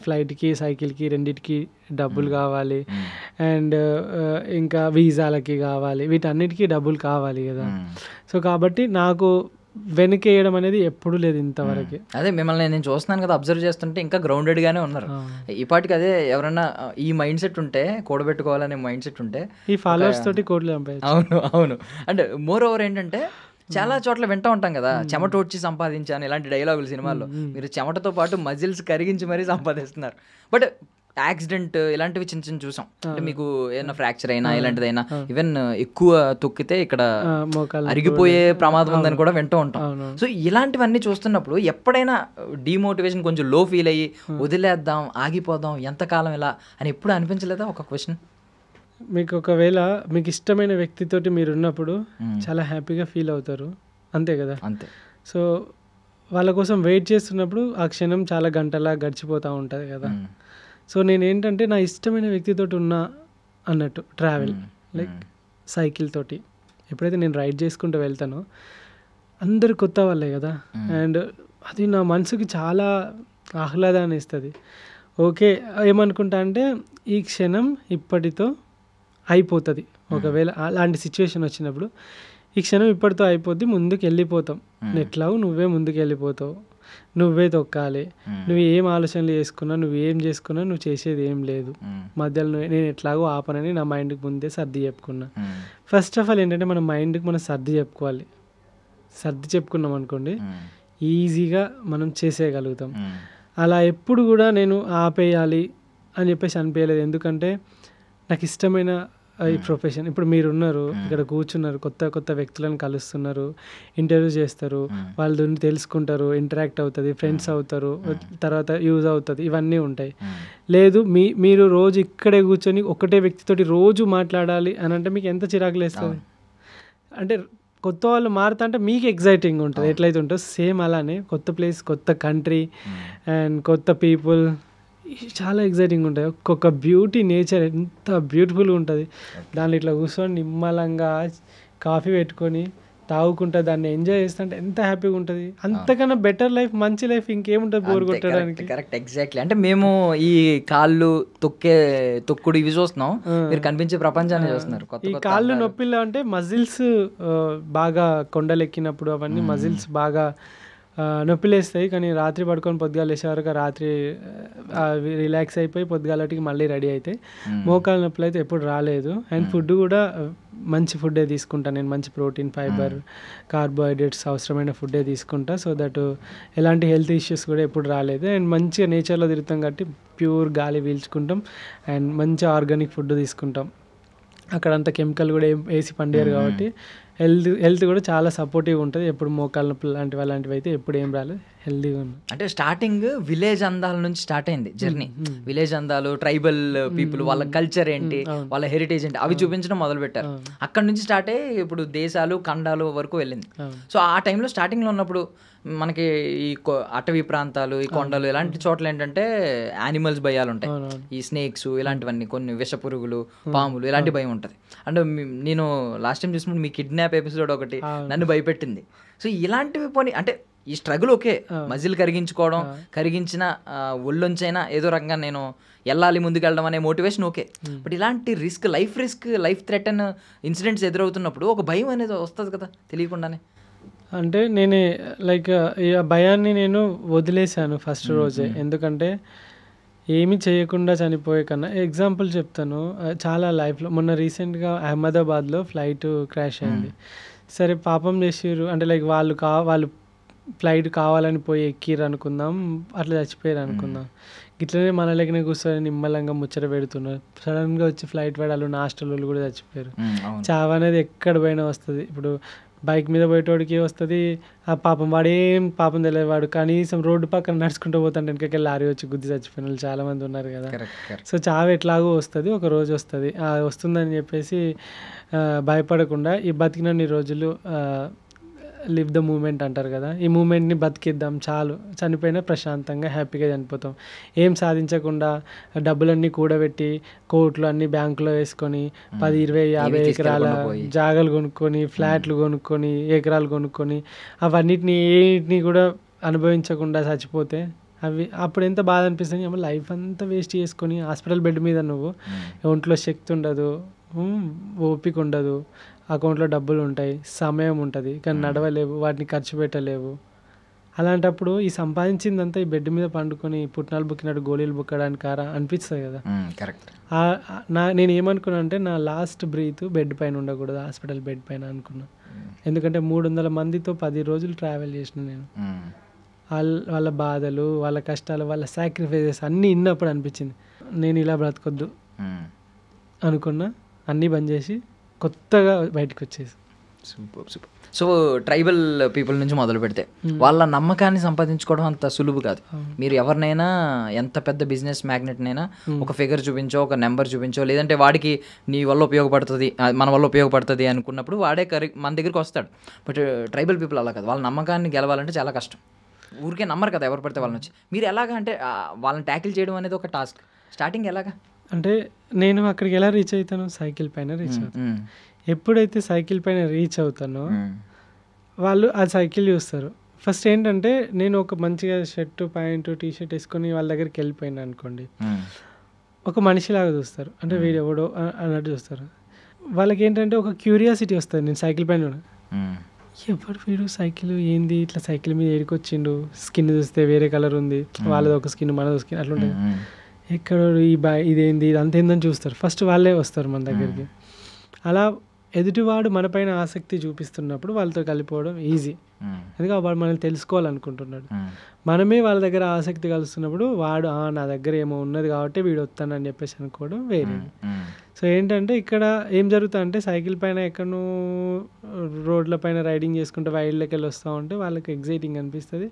ఫ్లైట్కి సైకిల్కి రెండింటికి డబ్బులు కావాలి, అండ్ ఇంకా వీసాలకి కావాలి, వీటన్నిటికీ డబ్బులు కావాలి కదా. సో కాబట్టి నాకు వెనకేయడం అనేది ఎప్పుడు లేదు ఇంతవరకు. అదే మిమ్మల్ని నేను చూస్తున్నాను కదా, అబ్జర్వ్ చేస్తుంటే ఇంకా గ్రౌండెడ్గానే ఉన్నారు. ఈ పాటికి అదే ఎవరన్నా ఈ మైండ్ సెట్ ఉంటే, కూడబెట్టుకోవాలనే మైండ్ సెట్ ఉంటే ఈ ఫాలోవర్స్ తోటి కోట్లు సంపాదించు. అవును. అంటే మోర్ ఓవర్ ఏంటంటే చాలా చోట్ల వింటూ ఉంటాం కదా, చెమట వచ్చి సంపాదించాను ఇలాంటి డైలాగులు సినిమాల్లో. మీరు చెమటతో పాటు మజిల్స్ కరిగించి మరీ సంపాదిస్తున్నారు. బట్ యాక్సిడెంట్ ఇలాంటివి చిన్న చిన్న చూసాం, అంటే మీకు ఏదైనా ఫ్రాక్చర్ అయినా ఇలాంటిదైనా ఈవెన్ ఎక్కువ తొక్కితే ఇక్కడ అరిగిపోయే ప్రమాదం ఉందని కూడా వింటూ ఉంటాం. సో ఇలాంటివన్నీ చూస్తున్నప్పుడు ఎప్పుడైనా డిమోటివేషన్ కొంచెం లో ఫీల్ అయ్యి వదిలేద్దాం, ఆగిపోదాం, ఎంతకాలం ఇలా అని ఎప్పుడు అనిపించలేదా? ఒక క్వశ్చన్, మీకు ఒకవేళ మీకు ఇష్టమైన వ్యక్తితోటి మీరు ఉన్నప్పుడు చాలా హ్యాపీగా ఫీల్ అవుతారు, అంతే కదా. అంతే. సో వాళ్ళ కోసం వెయిట్ చేస్తున్నప్పుడు ఆ క్షణం చాలా గంటలా గడిచిపోతూ ఉంటుంది కదా. సో నేనేంటంటే నా ఇష్టమైన వ్యక్తితో ఉన్నా అన్నట్టు ట్రావెల్ లైక్ సైకిల్ తోటి ఎప్పుడైతే నేను రైడ్ చేసుకుంటూ వెళ్తానో అందరు కొత్త వాళ్ళే కదా, అండ్ అది నా మనసుకి చాలా ఆహ్లాదాన్ని ఇస్తుంది. ఓకే ఏమనుకుంటా అంటే ఈ క్షణం ఇప్పటితో అయిపోతుంది, ఒకవేళ అలాంటి సిచ్యువేషన్ వచ్చినప్పుడు ఈ క్షణం ఇప్పటితో అయిపోద్ది, ముందుకు వెళ్ళిపోతాం, ఎట్లాగో నువ్వే ముందుకు వెళ్ళిపోతావు, నువ్వే తొక్కాలి, నువ్వు ఏం ఆలోచనలు చేసుకున్నా నువ్వు ఏం చేసుకున్నా నువ్వు చేసేది ఏం లేదు, మధ్యలో నేను ఎట్లాగో ఆపనని నా మైండ్కి ముందే సర్ది చెప్పుకున్నా. ఫస్ట్ ఆఫ్ ఆల్ ఏంటంటే మన మైండ్కి మనం సర్ది చెప్పుకోవాలి. సర్ది చెప్పుకున్నాం అనుకోండి ఈజీగా మనం చేసేయగలుగుతాం. అలా ఎప్పుడు కూడా నేను ఆపేయాలి అని చెప్పేసి అనిపించలేదు, ఎందుకంటే నాకు ఇష్టమైన ఈ ప్రొఫెషన్. ఇప్పుడు మీరున్నారు ఇక్కడ కూర్చున్నారు, కొత్త కొత్త వ్యక్తులను కలుస్తున్నారు, ఇంటర్వ్యూ చేస్తారు, వాళ్ళ గురించి తెలుసుకుంటారు, ఇంటరాక్ట్ అవుతుంది, ఫ్రెండ్స్ అవుతారు, తర్వాత యూజ్ అవుతుంది, ఇవన్నీ ఉంటాయి. లేదు మీరు రోజు ఇక్కడే కూర్చొని ఒకటే వ్యక్తితోటి రోజు మాట్లాడాలి అని అంటే మీకు ఎంత చిరాకులు వేస్తుంది. అంటే కొత్త వాళ్ళు మారుతా అంటే మీకు ఎగ్జైటింగ్ ఉంటుంది, ఎట్లయితే ఉంటుందో సేమ్ అలానే కొత్త ప్లేస్, కొత్త కంట్రీ అండ్ కొత్త పీపుల్ చాలా ఎగ్జైటింగ్ ఉంటుంది. ఒక్కొక్క బ్యూటీ నేచర్ ఎంత బ్యూటిఫుల్గా ఉంటుంది, దాన్ని ఇట్లా కూర్చొని నిమ్మలంగా కాఫీ పెట్టుకొని తాగుకుంటా దాన్ని ఎంజాయ్ చేస్తుంటే ఎంత హ్యాపీగా ఉంటుంది. అంతకన్నా బెటర్ లైఫ్, మంచి లైఫ్ ఇంకేముంటుంది బోర్ కొట్టడానికి. Correct, exactly. అంటే మేము ఈ కాళ్ళు తొక్కుడు ఇవి చూస్తున్నాం, మీరు కనిపించే ప్రపంచాన్ని చూస్తున్నారు. ఈ కాళ్ళు నొప్పిలో అంటే మజిల్స్ బాగా కొండలెక్కినప్పుడు అవన్నీ మజిల్స్ బాగా నొప్పిలేస్తాయి, కానీ రాత్రి పడుకొని పొద్దుగాలు లేసే వరకు రాత్రి రిలాక్స్ అయిపోయి పొద్దుగాలటికి మళ్ళీ రెడీ అవుతాయి. మోకాలు నొప్పులు అయితే ఎప్పుడు రాలేదు. అండ్ ఫుడ్ కూడా మంచి ఫుడ్డే తీసుకుంటాను నేను, మంచి ప్రోటీన్, ఫైబర్, కార్బోహైడ్రేట్స్ అవసరమైన ఫుడ్డే తీసుకుంటా. సో దట్ ఎలాంటి హెల్త్ ఇష్యూస్ కూడా ఎప్పుడు రాలేదు. అండ్ మంచిగా నేచర్లో తిరుగుతాం కాబట్టి ప్యూర్ గాలి పీల్చుకుంటాం అండ్ మంచి ఆర్గానిక్ ఫుడ్ తీసుకుంటాం. అక్కడంతా కెమికల్ కూడా ఏం వేసి పండియారు కాబట్టి హెల్త్ కూడా చాలా సపోర్టివ్గా ఉంటుంది. ఎప్పుడు మోకాళ్ళ నొప్పులు అలాంటివి అయితే ఎప్పుడు ఏం రాలేదు, హెల్తీగా ఉంది. అంటే స్టార్టింగ్ విలేజ్ అందాల నుంచి స్టార్ట్ అయింది జర్నీ. విలేజ్ అందాలు, ట్రైబల్ పీపుల్, వాళ్ళ కల్చర్ ఏంటి, వాళ్ళ హెరిటేజ్ ఏంటి అవి చూపించడం మొదలు పెట్టారు. అక్కడ నుంచి స్టార్ట్ అయ్యి ఇప్పుడు దేశాలు, ఖండాలు వరకు వెళ్ళింది. సో ఆ టైంలో స్టార్టింగ్లో ఉన్నప్పుడు మనకి ఈ అటవీ ప్రాంతాలు, ఈ కొండలు ఇలాంటి చోట్ల ఏంటంటే యానిమల్స్ భయాలు ఉంటాయి. ఈ స్నేక్స్ ఇలాంటివన్నీ, కొన్ని విష పురుగులు, పాములు ఇలాంటి భయం ఉంటుంది. అంటే నేను లాస్ట్ టైం చూసినప్పుడు మీ కిడ్నాప్ ఎపిసోడ్ ఒకటి నన్ను భయపెట్టింది. సో ఇలాంటివి పోనీ అంటే ఈ స్ట్రగుల్ ఓకే, మజిల్ కరిగించుకోవడం, కరిగించిన ఒళ్ళొంచైనా ఏదో రకంగా నేను వెళ్ళాలి ముందుకెళ్ళడం అనే మోటివేషన్ ఓకే. బట్ ఇలాంటి రిస్క్, లైఫ్ థ్రెటన్ ఇన్సిడెంట్స్ ఎదురవుతున్నప్పుడు ఒక భయం అనేది వస్తుంది కదా తెలియకుండానే. అంటే నేను లైక్ ఈ భయాన్ని నేను వదిలేశాను ఫస్ట్ రోజే. ఎందుకంటే ఏమీ చేయకుండా చనిపోయే కన్నా, ఎగ్జాంపుల్ చెప్తాను, చాలా లైఫ్లో మొన్న రీసెంట్గా అహ్మదాబాద్లో ఫ్లైట్ క్రాష్ అయింది. సరే పాపం చేసిర్రు అంటే లైక్ వాళ్ళు ఫ్లైట్ కావాలని పోయి ఎక్కిర్రు అనుకుందాం, అట్లా చచ్చిపోయారు అనుకుందాం. ఇట్లనే మన లెక్కనే కూర్చొని నిమ్మలంగా ముచ్చట పెడుతున్నారు. సడన్గా వచ్చి ఫ్లైట్ పడాలి, హాస్టల్ వాళ్ళు కూడా చచ్చిపోయారు. చావు అనేది ఎక్కడ పోయినా వస్తుంది. ఇప్పుడు బైక్ మీద పోయేటోడికి వస్తుంది, ఆ పాపం వాడేం పాపం తెలియదు, వాడు కనీసం రోడ్డు పక్కన నడుచుకుంటూ పోతాంటే వెనకకి లారీ వచ్చి గుద్ది చచ్చిపోయిన వాళ్ళు చాలామంది ఉన్నారు కదా. సో చావు ఎట్లాగో వస్తుంది, ఒక రోజు వస్తుంది. వస్తుందని చెప్పేసి భయపడకుండా ఈ బతికినన్ని రోజులు లివ్ ద మూమెంట్ అంటారు కదా, ఈ మూమెంట్ని బతికిద్దాం చాలు, చనిపోయినా ప్రశాంతంగా హ్యాపీగా చనిపోతాం. ఏం సాధించకుండా డబ్బులన్నీ కూడబెట్టి కోట్లు అన్నీ బ్యాంకులో వేసుకొని 10, 20, 50 ఎకరాల జాగాలు కొనుక్కొని, ఫ్లాట్లు కొనుక్కొని, ఎకరాలు కొనుక్కొని అవన్నిటిని కూడా అనుభవించకుండా చచ్చిపోతే అప్పుడు ఎంత బాధ అనిపిస్తుంది. ఏమో లైఫ్ అంతా వేస్ట్ చేసుకొని హాస్పిటల్ బెడ్ మీద నువ్వు, ఒంట్లో శక్తి ఉండదు, ఓపిక ఉండదు, అకౌంట్లో డబ్బులు ఉంటాయి, సమయం ఉంటుంది, కానీ నడవలేవు, వాటిని ఖర్చు పెట్టలేవు. అలాంటప్పుడు ఈ సంపాదించిందంతా ఈ బెడ్ మీద పండుకొని పుట్నాలు బుక్కినట్టు గోళీలు బుక్కడానికి అనిపిస్తుంది కదా. కరెక్ట్. నేను ఏమనుకున్నా అంటే నా లాస్ట్ బ్రీత్ బెడ్ పైన ఉండకూడదు, హాస్పిటల్ బెడ్ పైన అనుకున్నా. ఎందుకంటే 300 మందితో 10 రోజులు ట్రావెల్ చేసిన నేను. వాళ్ళ బాధలు, వాళ్ళ కష్టాలు, వాళ్ళ సాక్రిఫైజెస్ అన్నీ ఇన్నప్పుడు అనిపించింది నేను ఇలా బ్రతకొద్దు అనుకున్నా. అన్నీ బంద్ చేసి కొత్తగా బయటకు వచ్చేసి. సూపర్. సో ట్రైబల్ పీపుల్ నుంచి మొదలు పెడితే వాళ్ళ నమ్మకాన్ని సంపాదించుకోవడం అంత సులువు కాదు. మీరు ఎవరినైనా, ఎంత పెద్ద బిజినెస్ మ్యాగ్నెట్నైనా ఒక ఫిగర్ చూపించో, ఒక నెంబర్ చూపించో, లేదంటే వాడికి నీ వల్ల ఉపయోగపడుతుంది, మన వల్ల ఉపయోగపడుతుంది అనుకున్నప్పుడు వాడే మన దగ్గరికి వస్తాడు. బట్ ట్రైబల్ పీపుల్ అలా కాదు. వాళ్ళ నమ్మకాన్ని గెలవాలంటే చాలా కష్టం. ఊరికే నమ్మరు కదా ఎవరు పడితే వాళ్ళ నుంచి. మీరు ఎలాగా అంటే వాళ్ళని ట్యాకిల్ చేయడం అనేది ఒక టాస్క్. స్టార్టింగ్ ఎలాగా అంటే నేను అక్కడికి ఎలా రీచ్ అవుతాను, సైకిల్ పైన రీచ్ అవుతాను. ఎప్పుడైతే సైకిల్ పైన రీచ్ అవుతానో వాళ్ళు ఆ సైకిల్ చూస్తారు. ఫస్ట్ ఏంటంటే నేను ఒక మంచిగా షర్ట్, ప్యాంటు, టీషర్ట్ వేసుకొని వాళ్ళ దగ్గరికి వెళ్ళిపోయినా అనుకోండి, ఒక మనిషిలాగా చూస్తారు. అంటే వీడు ఎవడో అన్నట్టు చూస్తారు. వాళ్ళకి ఏంటంటే ఒక క్యూరియాసిటీ వస్తుంది. నేను సైకిల్ పైన ఎవరు వీడు, సైకిల్ ఏంది, ఇట్లా సైకిల్ మీద ఏడుకొచ్చిండు, స్కిన్ చూస్తే వేరే కలర్ ఉంది, వాళ్ళది ఒక స్కిన్, మనది ఒక స్కిన్, అట్లా ఉంటుంది. ఎక్కడ ఇదేంది, ఇదంతా ఏందని చూస్తారు. ఫస్ట్ వాళ్ళే వస్తారు మన దగ్గరికి. అలా ఎదుటివాడు మనపైన ఆసక్తి చూపిస్తున్నప్పుడు వాళ్ళతో కలిపోవడం ఈజీ. ఎందుకంటే వాడు మనల్ని తెలుసుకోవాలనుకుంటున్నాడు. మనమే వాళ్ళ దగ్గర ఆసక్తి కలుస్తున్నప్పుడు వాడు నా దగ్గర ఏమో ఉన్నది కాబట్టి వీడు వస్తానని చెప్పేసి అనుకోవడం వేరే. సో ఏంటంటే ఇక్కడ ఏం జరుగుతుందంటే సైకిల్ పైన ఎక్కడో రోడ్ల పైన రైడింగ్ చేసుకుంటే వైల్డ్లోకి వెళ్ళి వస్తూ ఉంటే వాళ్ళకి ఎగ్జైటింగ్ అనిపిస్తుంది.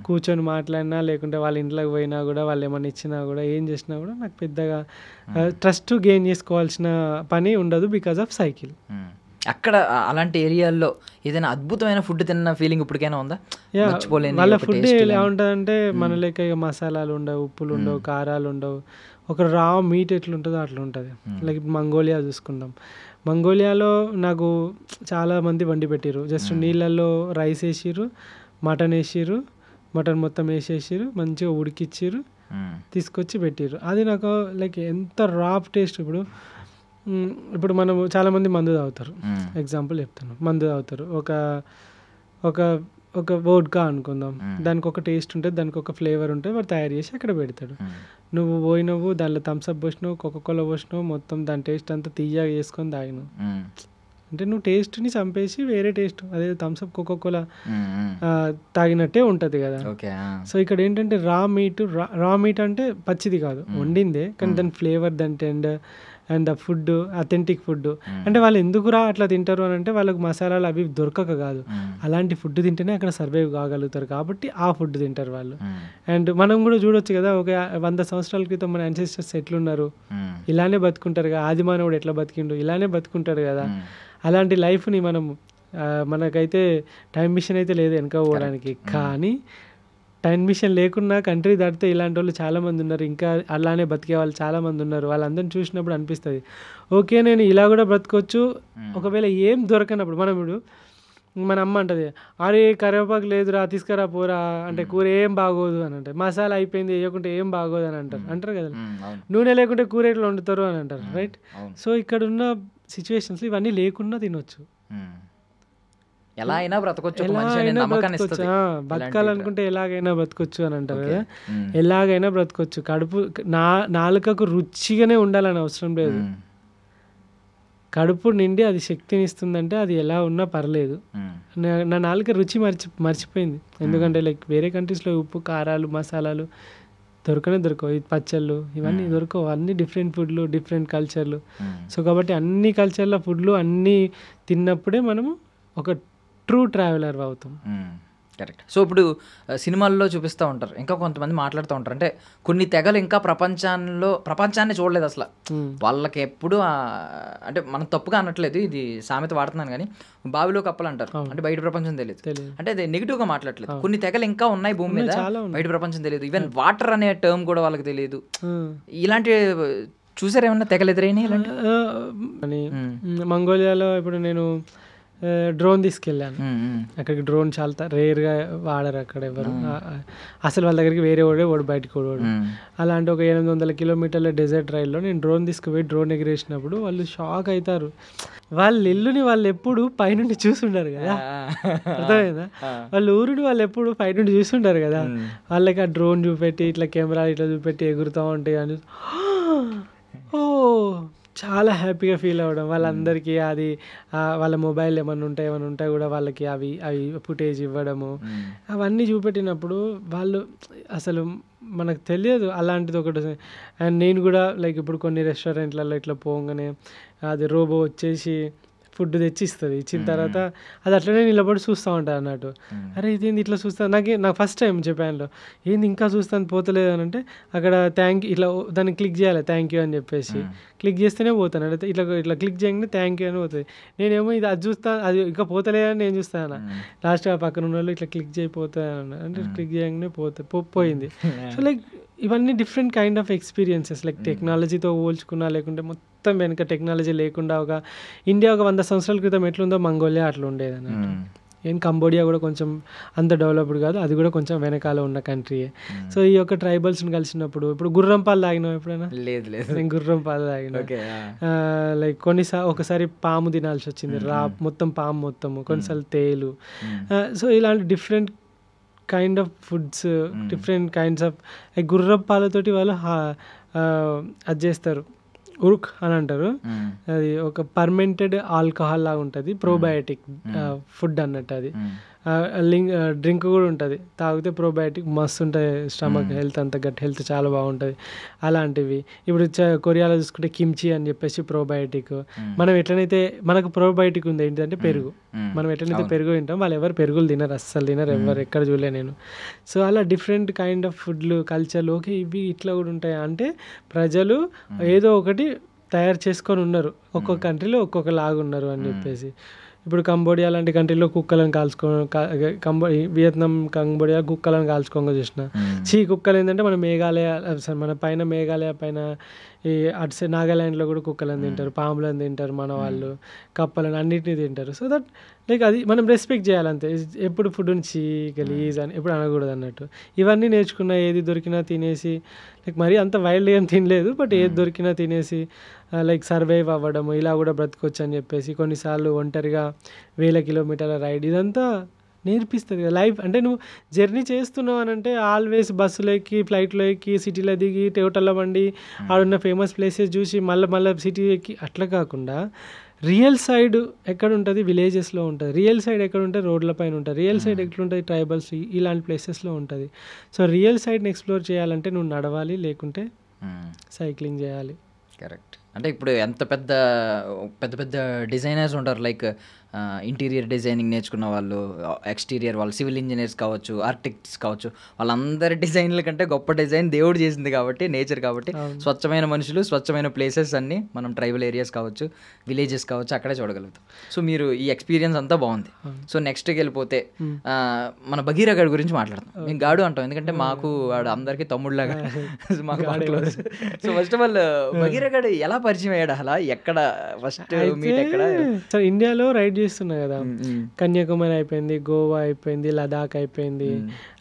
కూర్చొని మాట్లాడినా, లేకుంటే వాళ్ళ ఇంట్లోకి పోయినా కూడా, వాళ్ళు ఏమైనా ఇచ్చినా కూడా, ఏం చేసినా కూడా నాకు పెద్దగా ట్రస్ట్ గెయిన్ చేసుకోవాల్సిన పని ఉండదు బికాజ్ ఆఫ్ సైకిల్. అక్కడ అలాంటి ఏరియాల్లో ఏదైనా అద్భుతమైన ఫుడ్ తిన్న ఫీలింగ్ ఇప్పటికైనా ఉందా? వాళ్ళ ఫుడ్ ఎలా ఉంటుందంటే మన లెక్క ఇక మసాలాలు ఉండవు, ఉప్పులు ఉండవు, కారాలు ఉండవు. ఒక రా మీట్ ఎట్లుంటుందో అట్లా ఉంటుంది. లైక్ మంగోలియా చూసుకుందాం. మంగోలియాలో నాకు చాలామంది వండి పెట్టిర్రు. జస్ట్ నీళ్ళల్లో రైస్ వేసిర్రు, మటన్ వేసిర్రు, మటన్ మొత్తం వేసేసిర్రు, మంచిగా ఉడికిచ్చిర్రు, తీసుకొచ్చి పెట్టిర్రు. అది నాకు లైక్ ఎంత రాప్ టేస్ట్. ఇప్పుడు మనము చాలామంది మందు తాగుతారు, ఎగ్జాంపుల్ చెప్తాను. మందు తాగుతారు, ఒక ఒక వోడ్కా అనుకుందాం, దానికి ఒక టేస్ట్ ఉంటుంది, దానికి ఒక ఫ్లేవర్ ఉంటుంది, వాడు తయారు చేసి అక్కడ పెడతాడు. నువ్వు పోయినవు దానిలో థమ్స్అప్ పోసినావు, కోకోకోలా పోసినావు, మొత్తం దాని టేస్ట్ అంతా తీయగా వేసుకొని తాగినావు. అంటే నువ్వు టేస్ట్ని చంపేసి వేరే టేస్ట్, అదే థమ్స్అప్ కోకోకోలా తాగినట్టే ఉంటుంది కదా. సో ఇక్కడ ఏంటంటే రా మీట్ అంటే పచ్చిది కాదు, వండిందే, కానీ దాని ఫ్లేవర్, దాని tender and the food authentic food. అంటే వాళ్ళు ఎందుకురా అట్లా తింటారు అని అంటే వాళ్ళకి మసాలాలు అవి దొరకక కాదు, అలాంటి ఫుడ్ తింటేనే అక్కడ సర్వైవ్ కాగలుగుతారు కాబట్టి ఆ ఫుడ్ తింటారు వాళ్ళు. అండ్ మనం కూడా చూడొచ్చు కదా, ఒక 100 సంవత్సరాల క్రితం మన యాన్సెస్టర్స్ ఎట్లున్నారు, ఇలానే బతుకుంటారు కదా, ఆదిమానవుడు ఎట్లా బతికిండు ఇలానే బతుకుంటాడు కదా. అలాంటి లైఫ్ని మనకైతే టైం మిషన్ అయితే లేదు వెనక పోవడానికి, కానీ టైం మిషన్ లేకున్నా కంట్రీ దాటితే ఇలాంటి వాళ్ళు చాలామంది ఉన్నారు, ఇంకా అలానే బతికే వాళ్ళు చాలామంది ఉన్నారు. వాళ్ళందరిని చూసినప్పుడు అనిపిస్తుంది ఓకే నేను ఇలా కూడా బ్రతకొచ్చు. ఒకవేళ ఏం దొరకనప్పుడు మన అమ్మ అంటది, అరే కరివేపాకు లేదురా తీసుకురా పోరా అంటే కూర ఏం బాగోదు అని అంటారు, మసాలా అయిపోయింది వేయకుంటే ఏం బాగోదు అని అంటారు కదా, నూనె లేకుంటే కూర ఎట్లా వండుతారు అని అంటారు, రైట్. సో ఇక్కడ ఉన్న సిచ్యువేషన్స్ ఇవన్నీ లేకుండా తినొచ్చు, ఎలా అయినా బ్రతకొచ్చు, బతకాలనుకుంటే ఎలాగైనా బ్రతకొచ్చు అని అంటారు కదా. ఎలాగైనా బ్రతకొచ్చు, కడుపు నాలుకకు రుచిగానే ఉండాలని అవసరం లేదు, కడుపు నిండి అది శక్తిని ఇస్తుందంటే అది ఎలా ఉన్నా పర్లేదు. నా నాలుక రుచి మర్చిపోయింది, ఎందుకంటే లైక్ వేరే కంట్రీస్లో ఉప్పు కారాలు మసాలాలు దొరకవు, పచ్చళ్ళు ఇవన్నీ దొరకవు, అన్ని డిఫరెంట్ ఫుడ్లు డిఫరెంట్ కల్చర్లు. సో కాబట్టి అన్ని కల్చర్ల ఫుడ్లు అన్నీ తిన్నప్పుడే మనము ఒక ట్రూ ట్రావెలర్ అవుతాం. కరెక్ట్. సో ఇప్పుడు సినిమాల్లో చూపిస్తూ ఉంటారు, ఇంకా కొంతమంది మాట్లాడుతూ ఉంటారు, అంటే కొన్ని తెగలు ఇంకా ప్రపంచాన్ని చూడలేదు అసలు, వాళ్ళకి ఎప్పుడు అంటే మనం తప్పుగా అనట్లేదు, ఇది సామెత వాడుతున్నాను కానీ బావిలో కప్పలు అంటారు, అంటే బయట ప్రపంచం తెలియదు, అంటే అది నెగిటివ్గా మాట్లాడలేదు. కొన్ని తెగలు ఇంకా ఉన్నాయి భూమి మీద, బయట ప్రపంచం తెలియదు, ఈవెన్ వాటర్ అనే టర్మ్ కూడా వాళ్ళకి తెలియదు. ఇలాంటి చూసారు ఏమన్నా తెగలు ఎదురైనాయి ఇలాంటి? మంగోలియాలో ఇప్పుడు నేను డ్రోన్ తీసుకెళ్ళాను, అక్కడికి డ్రోన్ చాలా రేర్గా వాడరు అక్కడ ఎవరు, అసలు వాళ్ళ దగ్గరికి వేరే వాడు బయటకు వాడు. అలాంటి ఒక 800 కిలోమీటర్ల డెజర్ట్ రైల్లో నేను డ్రోన్ తీసుకుపోయి డ్రోన్ ఎగిరేసినప్పుడు వాళ్ళు షాక్ అవుతారు. వాళ్ళ ఇల్లుని వాళ్ళు ఎప్పుడు పైనుండి చూసుంటారు కదా, అర్థమైందా, వాళ్ళ ఊరిని వాళ్ళు ఎప్పుడు పైనుండి చూసుంటారు కదా, వాళ్ళకి ఆ డ్రోన్ చూపెట్టి ఇట్లా కెమెరా ఇట్లా చూపెట్టి ఎగురుతూ ఉంటాయి అని ఓ చాలా హ్యాపీగా ఫీల్ అవ్వడం. వాళ్ళందరికీ అది వాళ్ళ మొబైల్ ఏమైనా ఉంటాయి కూడా వాళ్ళకి అవి ఫుటేజ్ ఇవ్వడము, అవన్నీ చూపెట్టినప్పుడు వాళ్ళు అసలు మనకు తెలియదు అలాంటిది ఒకటి. అండ్ నేను కూడా లైక్ ఇప్పుడు కొన్ని రెస్టారెంట్లలో ఇట్లా పోగానే అది రోబో వచ్చేసి ఫుడ్ తెచ్చి ఇచ్చిన తర్వాత అది అట్లనే నిలబడి చూస్తూ ఉంటాను అన్నట్టు. అరే ఇదేంది ఇట్లా చూస్తాను, నాకు ఫస్ట్ టైం చెప్పాను ఏంది ఇంకా చూస్తాను పోతలేదు అని అంటే అక్కడ ఇట్లా దాన్ని క్లిక్ చేయాలి థ్యాంక్ యూ అని చెప్పేసి, క్లిక్ చేస్తేనే పోతాను, అంటే ఇట్లా క్లిక్ చేయగానే థ్యాంక్ యూ అని పోతుంది. నేనేమో అది చూస్తాను, అది ఇంకా పోతలేదని నేను చూస్తాను, లాస్ట్ పక్కన ఉన్న వాళ్ళు ఇట్లా క్లిక్ చేయపోతాను అంటే క్లిక్ చేయగానే పోయింది. సో లైక్ ఇవన్నీ different kind of experiences, like టెక్నాలజీతో పోల్చుకున్నా లేకుంటే మొత్తం వెనక టెక్నాలజీ లేకుండా ఇండియా ఒక 100 సంవత్సరాల క్రితం ఎట్లుందో మంగోలియా అట్లా ఉండేది అన్నట్టు. ఏం కంబోడియా కూడా కొంచెం అంత డెవలప్డ్ కాదు, అది కూడా కొంచెం వెనకాల ఉన్న కంట్రీయే. సో ఈ యొక్క ట్రైబల్స్ని కలిసినప్పుడు ఇప్పుడు గుర్రం పాలు తాగినావు ఎప్పుడైనా? లేదు నేను గుర్రం పాలు తాగినా. లైక్ ఒకసారి పాము తినాల్సి వచ్చింది, మొత్తం పాము మొత్తము, కొన్నిసార్లు తేలు. సో ఇలాంటి different kind of foods, different kinds of గుర్రం పాలతోటి వాళ్ళు అది చేస్తారు, ఉరుక్ అని అంటారు. అది ఒక పర్మెంటెడ్ ఆల్కహాల్ లాగా ఉంటుంది, ప్రోబయాటిక్ ఫుడ్ అన్నట్టు. అది డ్రింక్ కూడా ఉంటుంది, తాగితే ప్రోబయాటిక్ మస్తు ఉంటుంది, స్టమక్ హెల్త్ అంతా గట్ హెల్త్ చాలా బాగుంటుంది. అలాంటివి ఇప్పుడు కొరియాలో చూసుకుంటే కిమ్చి అని చెప్పేసి ప్రోబయాటిక్. మనం ఎట్లనైతే మనకు ప్రోబయాటిక్ ఉంది ఏంటంటే పెరుగు, మనం ఎట్లనైతే పెరుగు తింటాం వాళ్ళు ఎవరు పెరుగులు తినరు, అస్సలు తినరు, ఎవరు ఎక్కడ చూడలే నేను. సో అలా డిఫరెంట్ కైండ్ ఆఫ్ ఫుడ్లు కల్చర్లు ఓకే ఇవి ఇట్లా కూడా ఉంటాయి. అంటే ప్రజలు ఏదో ఒకటి తయారు చేసుకొని ఉన్నారు, ఒక్కొక్క కంట్రీలో ఒక్కొక్క లాగా ఉన్నారు అని చెప్పేసి. ఇప్పుడు కంబోడియా లాంటి కంట్రీలో కుక్కలను వియత్నాం కంబోడియా కుక్కలను కాల్చుకోగా చూసిన. కుక్కలు ఏంటంటే మన పైన మేఘాలయ పైన ఈ అటు సైడ్ నాగాల్యాండ్లో కూడా కుక్కలను తింటారు, పాములను తింటారు, మన వాళ్ళు కప్పలను అన్నిటినీ తింటారు. సో దట్ లైక్ అది మనం రెస్పెక్ట్ చేయాలంతే, ఎప్పుడు ఫుడ్ని గలీజ్ అని ఎప్పుడు అనకూడదు అన్నట్టు. ఇవన్నీ నేర్చుకున్న, ఏది దొరికినా తినేసి లైక్ మరీ అంత వైల్డ్ ఏం తినలేదు, బట్ ఏది దొరికినా తినేసి లైక్ సర్వైవ్ అవ్వడము, ఇలా కూడా బ్రతకొచ్చు అని చెప్పేసి. కొన్నిసార్లు ఒంటరిగా 1000 కిలోమీటర్ల రైడ్, ఇదంతా నేర్పిస్తుంది కదా లైఫ్. అంటే నువ్వు జర్నీ చేస్తున్నావు అని అంటే ఆల్వేస్ బస్సులో ఎక్కి ఫ్లైట్లో ఎక్కి సిటీలో దిగి హోటల్లో వండి ఆడున్న ఫేమస్ ప్లేసెస్ చూసి మళ్ళీ సిటీ ఎక్కి అట్లా కాకుండా రియల్ సైడ్ ఎక్కడ ఉంటుంది, విలేజెస్లో ఉంటుంది. రియల్ సైడ్ ఎక్కడ ఉంటుంది, రోడ్ల పైన ఉంటుంది. రియల్ సైడ్ ఎట్లుంటుంది, ట్రైబల్స్ ఇలాంటి ప్లేసెస్లో ఉంటుంది. సో రియల్ సైడ్ని ఎక్స్ప్లోర్ చేయాలంటే నువ్వు నడవాలి, లేకుంటే సైక్లింగ్ చేయాలి. కరెక్ట్. అంటే ఇప్పుడు ఎంత పెద్ద పెద్ద డిజైనర్స్ ఉంటారు, లైక్ ఇంటీరియర్ డిజైనింగ్ నేర్చుకున్న వాళ్ళు, ఎక్స్టీరియర్ వాళ్ళు, సివిల్ ఇంజనీర్స్ కావచ్చు, ఆర్కిటెక్ట్స్ కావచ్చు, వాళ్ళందరి డిజైన్ల కంటే గొప్ప డిజైన్ దేవుడు చేసింది కాబట్టి, నేచర్ కాబట్టి. స్వచ్ఛమైన మనుషులు, స్వచ్ఛమైన ప్లేసెస్ అన్నీ మనం ట్రైబల్ ఏరియాస్ కావచ్చు, విలేజెస్ కావచ్చు, అక్కడే చూడగలుగుతాం. సో మీరు ఈ ఎక్స్పీరియన్స్ అంతా బాగుంది. సో నెక్స్ట్కి వెళ్ళిపోతే మన భగీరా గాడి గురించి మాట్లాడతాం. మేము గాడు అంటాం ఎందుకంటే మాకు వాడు అందరికీ తమ్ముళ్ళలాగా, మాకు బాగా close. So first of all Bhagira గాడు ఎలా పరిచయం అయ్యాడు, అలా ఎక్కడ ఫస్ట్ మీట్ ఎక్కడ? సో ఇండియాలో రైడ్ చేస్తున్నా కదా, కన్యాకుమారి అయిపోయింది, గోవా అయిపోయింది, లదాఖ్ అయిపోయింది.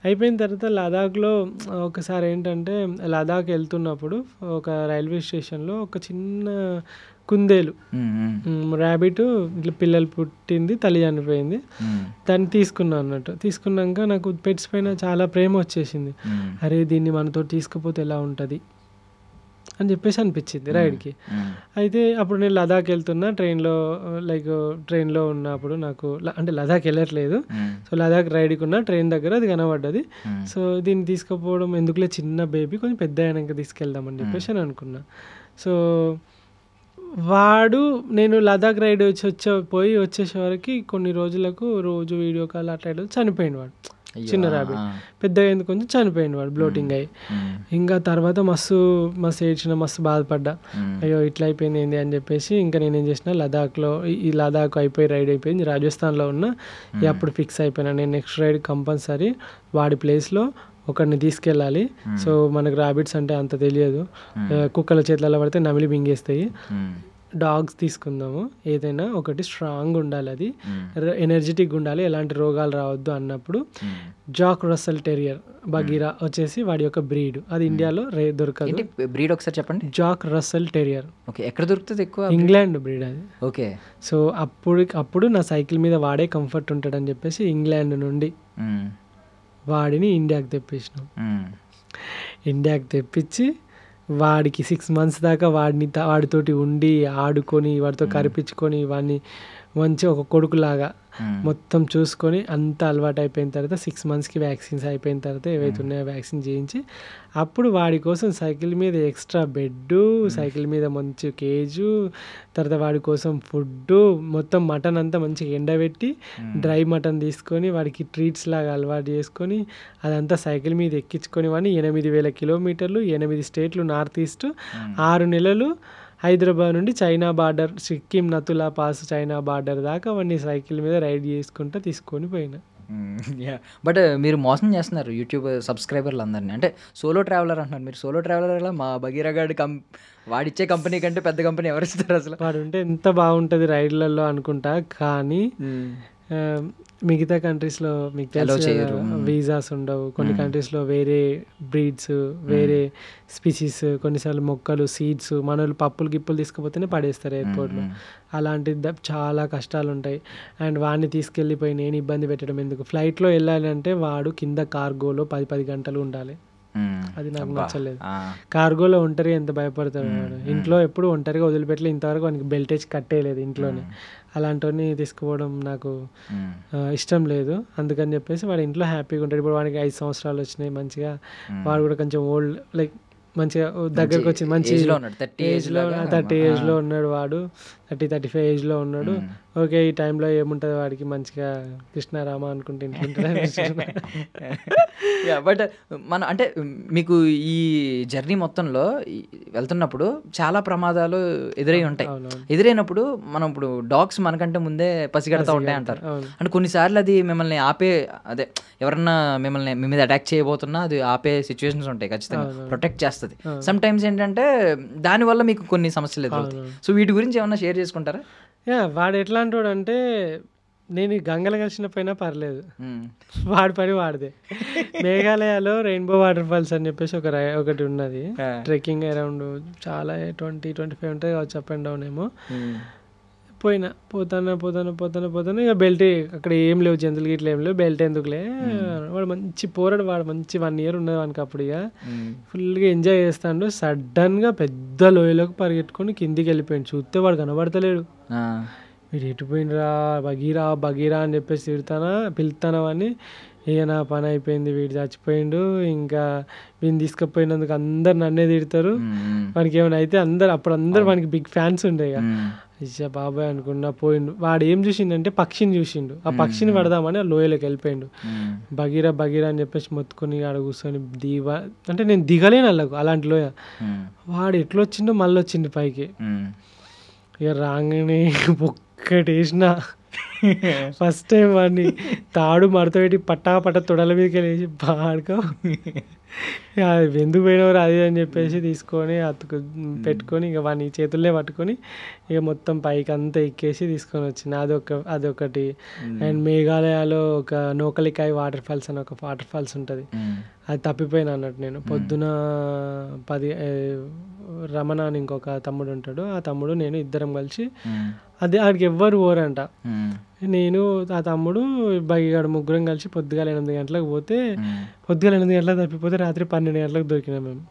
అయిపోయిన తర్వాత లదాఖ్లో ఒకసారి ఏంటంటే లదాఖ్ వెళ్తున్నప్పుడు ఒక రైల్వే స్టేషన్లో ఒక చిన్న కుందేలు ర్యాబిట్ ఇట్లా పిల్లలు పుట్టింది, తల్లి చనిపోయింది. దాన్ని తీసుకున్నా అన్నట్టు. తీసుకున్నాక నాకు పెట్స్ పైన చాలా ప్రేమ వచ్చేసింది. అరే దీన్ని మనతో తీసుకుపోతే ఎలా ఉంటుంది అని చెప్పేసి అనిపించింది రైడ్కి. అయితే అప్పుడు నేను లదాఖ్ వెళ్తున్నా ట్రైన్లో ఉన్నప్పుడు నాకు అంటే లదాఖ్ వెళ్ళట్లేదు. సో లదాఖ్ రైడ్కి ఉన్న ట్రైన్ దగ్గర అది కనబడ్డది. సో దీన్ని తీసుకుపోవడం ఎందుకులే, చిన్న బేబీ కొంచెం పెద్ద అయినాక తీసుకెళ్దామని చెప్పేసి అని అనుకున్నా. సో వాడు నేను లదాఖ్ రైడ్ పోయి వచ్చేసే వరకు కొన్ని రోజులకు రోజు వీడియో కాల్ అట్లా చనిపోయింది వాడు. చిన్న ర్యాబిట్ పెద్దగా అయింది, కొంచెం చనిపోయింది వాడు బ్లోటింగ్ అయ్యి. ఇంకా తర్వాత మస్తు ఏడ్చిన, మస్తు బాధపడ్డా. అయ్యో ఇట్లా అయిపోయింది ఏంది అని చెప్పేసి ఇంకా నేనేం చేసిన, లదాఖ్లో ఈ లదాఖ్ అయిపోయి రైడ్ అయిపోయింది, రాజస్థాన్లో ఉన్న అప్పుడు ఫిక్స్ అయిపోయినా నేను నెక్స్ట్ రైడ్ కంపల్సరీ వాడి ప్లేస్లో ఒకరిని తీసుకెళ్ళాలి. సో మనకు ర్యాబిట్స్ అంటే అంత తెలియదు, కుక్కల చేతులలో పడితే నమిలి మింగేస్తాయి. డాగ్స్ తీసుకుందాము, ఏదైనా ఒకటి స్ట్రాంగ్ ఉండాలి, అది ఎనర్జెటిక్ ఉండాలి, ఎలాంటి రోగాలు రావద్దు అన్నప్పుడు జాక్ రస్సెల్ టెరియర్ బగీరా వచ్చేసి వాడి యొక్క బ్రీడ్. అది ఇండియాలో దొరకదు. బ్రీడ్ ఒకసారి చెప్పండి. Jack Russell terrier. ఓకే, ఎక్కడ దొరుకుతుంది ఎక్కువ? ఇంగ్లాండ్ బ్రీడ్ అది. ఓకే. సో అప్పుడు నా సైకిల్ మీద వాడే కంఫర్ట్ ఉంటాడని చెప్పేసి ఇంగ్లాండ్ నుండి వాడిని ఇండియాకి తెప్పించినాం. ఇండియాకి తెప్పించి వాడికి 6 months దాకా వాడితోటి ఉండి ఆడుకొని వాడితో కరిపించుకొని వాడిని మంచి ఒక కొడుకులాగా మొత్తం చూసుకొని అంత అలవాటు అయిపోయిన తర్వాత 6 monthsకి వ్యాక్సిన్స్ అయిపోయిన తర్వాత ఏవైతే ఉన్నాయో వ్యాక్సిన్ చేయించి అప్పుడు వాడి కోసం సైకిల్ మీద ఎక్స్ట్రా బెడ్, సైకిల్ మీద మంచి కేజు, తర్వాత వాడి కోసం ఫుడ్, మొత్తం మటన్ అంతా మంచిగా ఎండబెట్టి డ్రై మటన్ తీసుకొని వాడికి ట్రీట్స్ లాగా అలవాటు చేసుకొని అదంతా సైకిల్ మీద ఎక్కించుకొని వాడిని 8,000 kilometers 8 states నార్త్ ఈస్ట్ 6 నెలలు హైదరాబాద్ నుండి China border, Sikkim Nathula pass China border దాకా అవన్నీ సైకిల్ మీద రైడ్ చేసుకుంటూ తీసుకొని పోయినా. బట్ మీరు మోసం చేస్తున్నారు యూట్యూబ్ సబ్స్క్రైబర్లు అందరినీ. అంటే సోలో ట్రావెలర్ అంటున్నారు మీరు. సోలో ట్రావెలర్ మా భగీరా గాడి వాడిచ్చే కంపెనీ కంటే పెద్ద కంపెనీ ఎవరిస్తారు అసలు? వాడు ఉంటే ఎంత బాగుంటుంది రైడ్లలో అనుకుంటా, కానీ మిగతా కంట్రీస్లో మీకు తెలుసు వీసాస్ ఉండవు. కొన్ని కంట్రీస్లో వేరే బ్రీడ్స్, వేరే స్పీసీస్, కొన్నిసార్లు మొక్కలు, సీడ్స్, మన వాళ్ళు పప్పులు గిప్పులు తీసుకుపోతేనే పడేస్తారు ఎయిర్పోర్ట్లో. అలాంటి చాలా కష్టాలు ఉంటాయి. అండ్ వాడిని తీసుకెళ్ళిపోయి నేను ఇబ్బంది పెట్టడం ఎందుకు? ఫ్లైట్లో వెళ్ళాలంటే వాడు కింద కార్గోలో 10 గంటలు ఉండాలి. అది నాకు నచ్చలేదు. కార్గోలో ఒంటరిగా ఎంత భయపడతాడు వాడు. ఇంట్లో ఎప్పుడు ఒంటరిగా వదిలిపెట్టలే, ఇంతవరకు వానికి బెల్టేజ్ కట్టేయలేదు ఇంట్లోనే. అలాంటివన్నీ తీసుకుపోవడం నాకు ఇష్టం లేదు. అందుకని చెప్పేసి వాడు ఇంట్లో హ్యాపీగా ఉంటాడు. ఇప్పుడు వాడికి 5 సంవత్సరాలు వచ్చినాయి, మంచిగా వాడు కూడా కొంచెం ఓల్డ్ లైక్ మంచిగా దగ్గరకు వచ్చి మంచి 30 ఏజ్లో ఉన్నాడు వాడు, 30-35 ఏజ్లో ఉన్నాడు. ఓకే, ఈ టైంలో ఏముంటుంది వాడికి, మంచిగా కృష్ణారామ అనుకుంటే ఇంట్లో. బట్ మన అంటే మీకు ఈ జర్నీ మొత్తంలో వెళ్తున్నప్పుడు చాలా ప్రమాదాలు ఎదురై ఉంటాయి. ఎదురైనప్పుడు మనం ఇప్పుడు డాగ్స్ మనకంటే ముందే పసిగడతా ఉంటాయి అంటారు. అంటే కొన్నిసార్లు అది మిమ్మల్ని అదే ఎవరన్నా మిమ్మల్ని మీ మీద అటాక్ చేయబోతున్నా అది ఆపే సిచ్యువేషన్స్ ఉంటాయి, ఖచ్చితంగా ప్రొటెక్ట్ చేస్తుంది. సమ్ టైమ్స్ ఏంటంటే దానివల్ల మీకు కొన్ని సమస్యలు ఎదురవుతాయి. సో వీటి గురించి ఏమన్నా షేర్ చేసుకుంటారా? వాడు ఎట్లాంటి వాడు అంటే, నేను గంగలు కలిసిన పైన పర్లేదు, వాడి పని వాడిదే. మేఘాలయలో రెయిన్బో వాటర్ ఫాల్స్ అని చెప్పేసి ఒకటి ఉన్నది. ట్రెక్కింగ్ అరౌండ్ చాలా 20-25 ఉంటాయి కావచ్చు, అప్ అండ్ డౌన్ ఏమో. పోతాను ఇక బెల్ట్ అక్కడ ఏం లేవు, జంతువులకి ఇట్లా ఏం లేవు, బెల్ట్ ఎందుకులే. వాడు మంచి పోరాడు, వాడు మంచి 1 year ఉన్నది వానికి అప్పుడు. ఇక ఫుల్గా ఎంజాయ్ చేస్తాడు. సడన్గా పెద్ద లోయలోకి పరిగెట్టుకొని కిందికి వెళ్ళిపోయాడు. చూస్తే వాడు కనబడతలేడు. వీడు ఎటుపోయినరా బగీరా అని చెప్పేసి పిలుతానా అని. ఇక నా పని అయిపోయింది, వీడు చచ్చిపోయిండు. ఇంకా వీడిని తీసుకుపోయినందుకు అందరు నన్నే తిడతారు. వానికి ఏమైనా అయితే అందరు వానికి బిగ్ ఫ్యాన్స్ ఉండే. ఇక ఇచ్చా బాబాయ్ అనుకున్నా పోయిండు. వాడు ఏం చూసిండంటే పక్షిని చూసిండు. ఆ పక్షిని పడదామని ఆ లోయలోకి వెళ్ళిపోయిండు. బగీరా అని చెప్పేసి మొత్తుకొని ఆడ కూర్చొని అంటే నేను దిగలేను అల్లకు అలాంటి లోయ. వాడు ఎట్లొచ్చిండో మళ్ళీ వచ్చిండు పైకి. ఇక రాగానే ఒక్కటి వేసిన ఫస్ట్ టైం వాడిని తాడు మడత పెట్టి పట్టా తొడల మీదకి వెళ్ళేసి బాడుకో ఎందుకు పోయినవారు అది అని చెప్పేసి తీసుకొని పెట్టుకొని ఇక వాడిని చేతుల్లే పట్టుకొని ఇక మొత్తం పైకి అంతా ఎక్కేసి తీసుకొని వచ్చింది. అదొకటి. అండ్ మేఘాలయలో ఒక నోకలికాయ్ వాటర్ ఫాల్స్ అని ఒక వాటర్ ఫాల్స్ ఉంటుంది. అది తప్పిపోయినా అన్నట్టు నేను. పొద్దున 10 రమణ అని ఇంకొక తమ్ముడు ఉంటాడు. ఆ తమ్ముడు నేను ఇద్దరం కలిసి ఆడికి ఎవ్వరు పోరంట. నేను ఆ తమ్ముడు బగిగాడు ముగ్గురం కలిసి పొద్దుగాల 8 గంటలకు పోతే పొద్దుగాల 8 గంటలకు తప్పిపోతే రాత్రి 12 గంటలకు దొరికినాం మేము.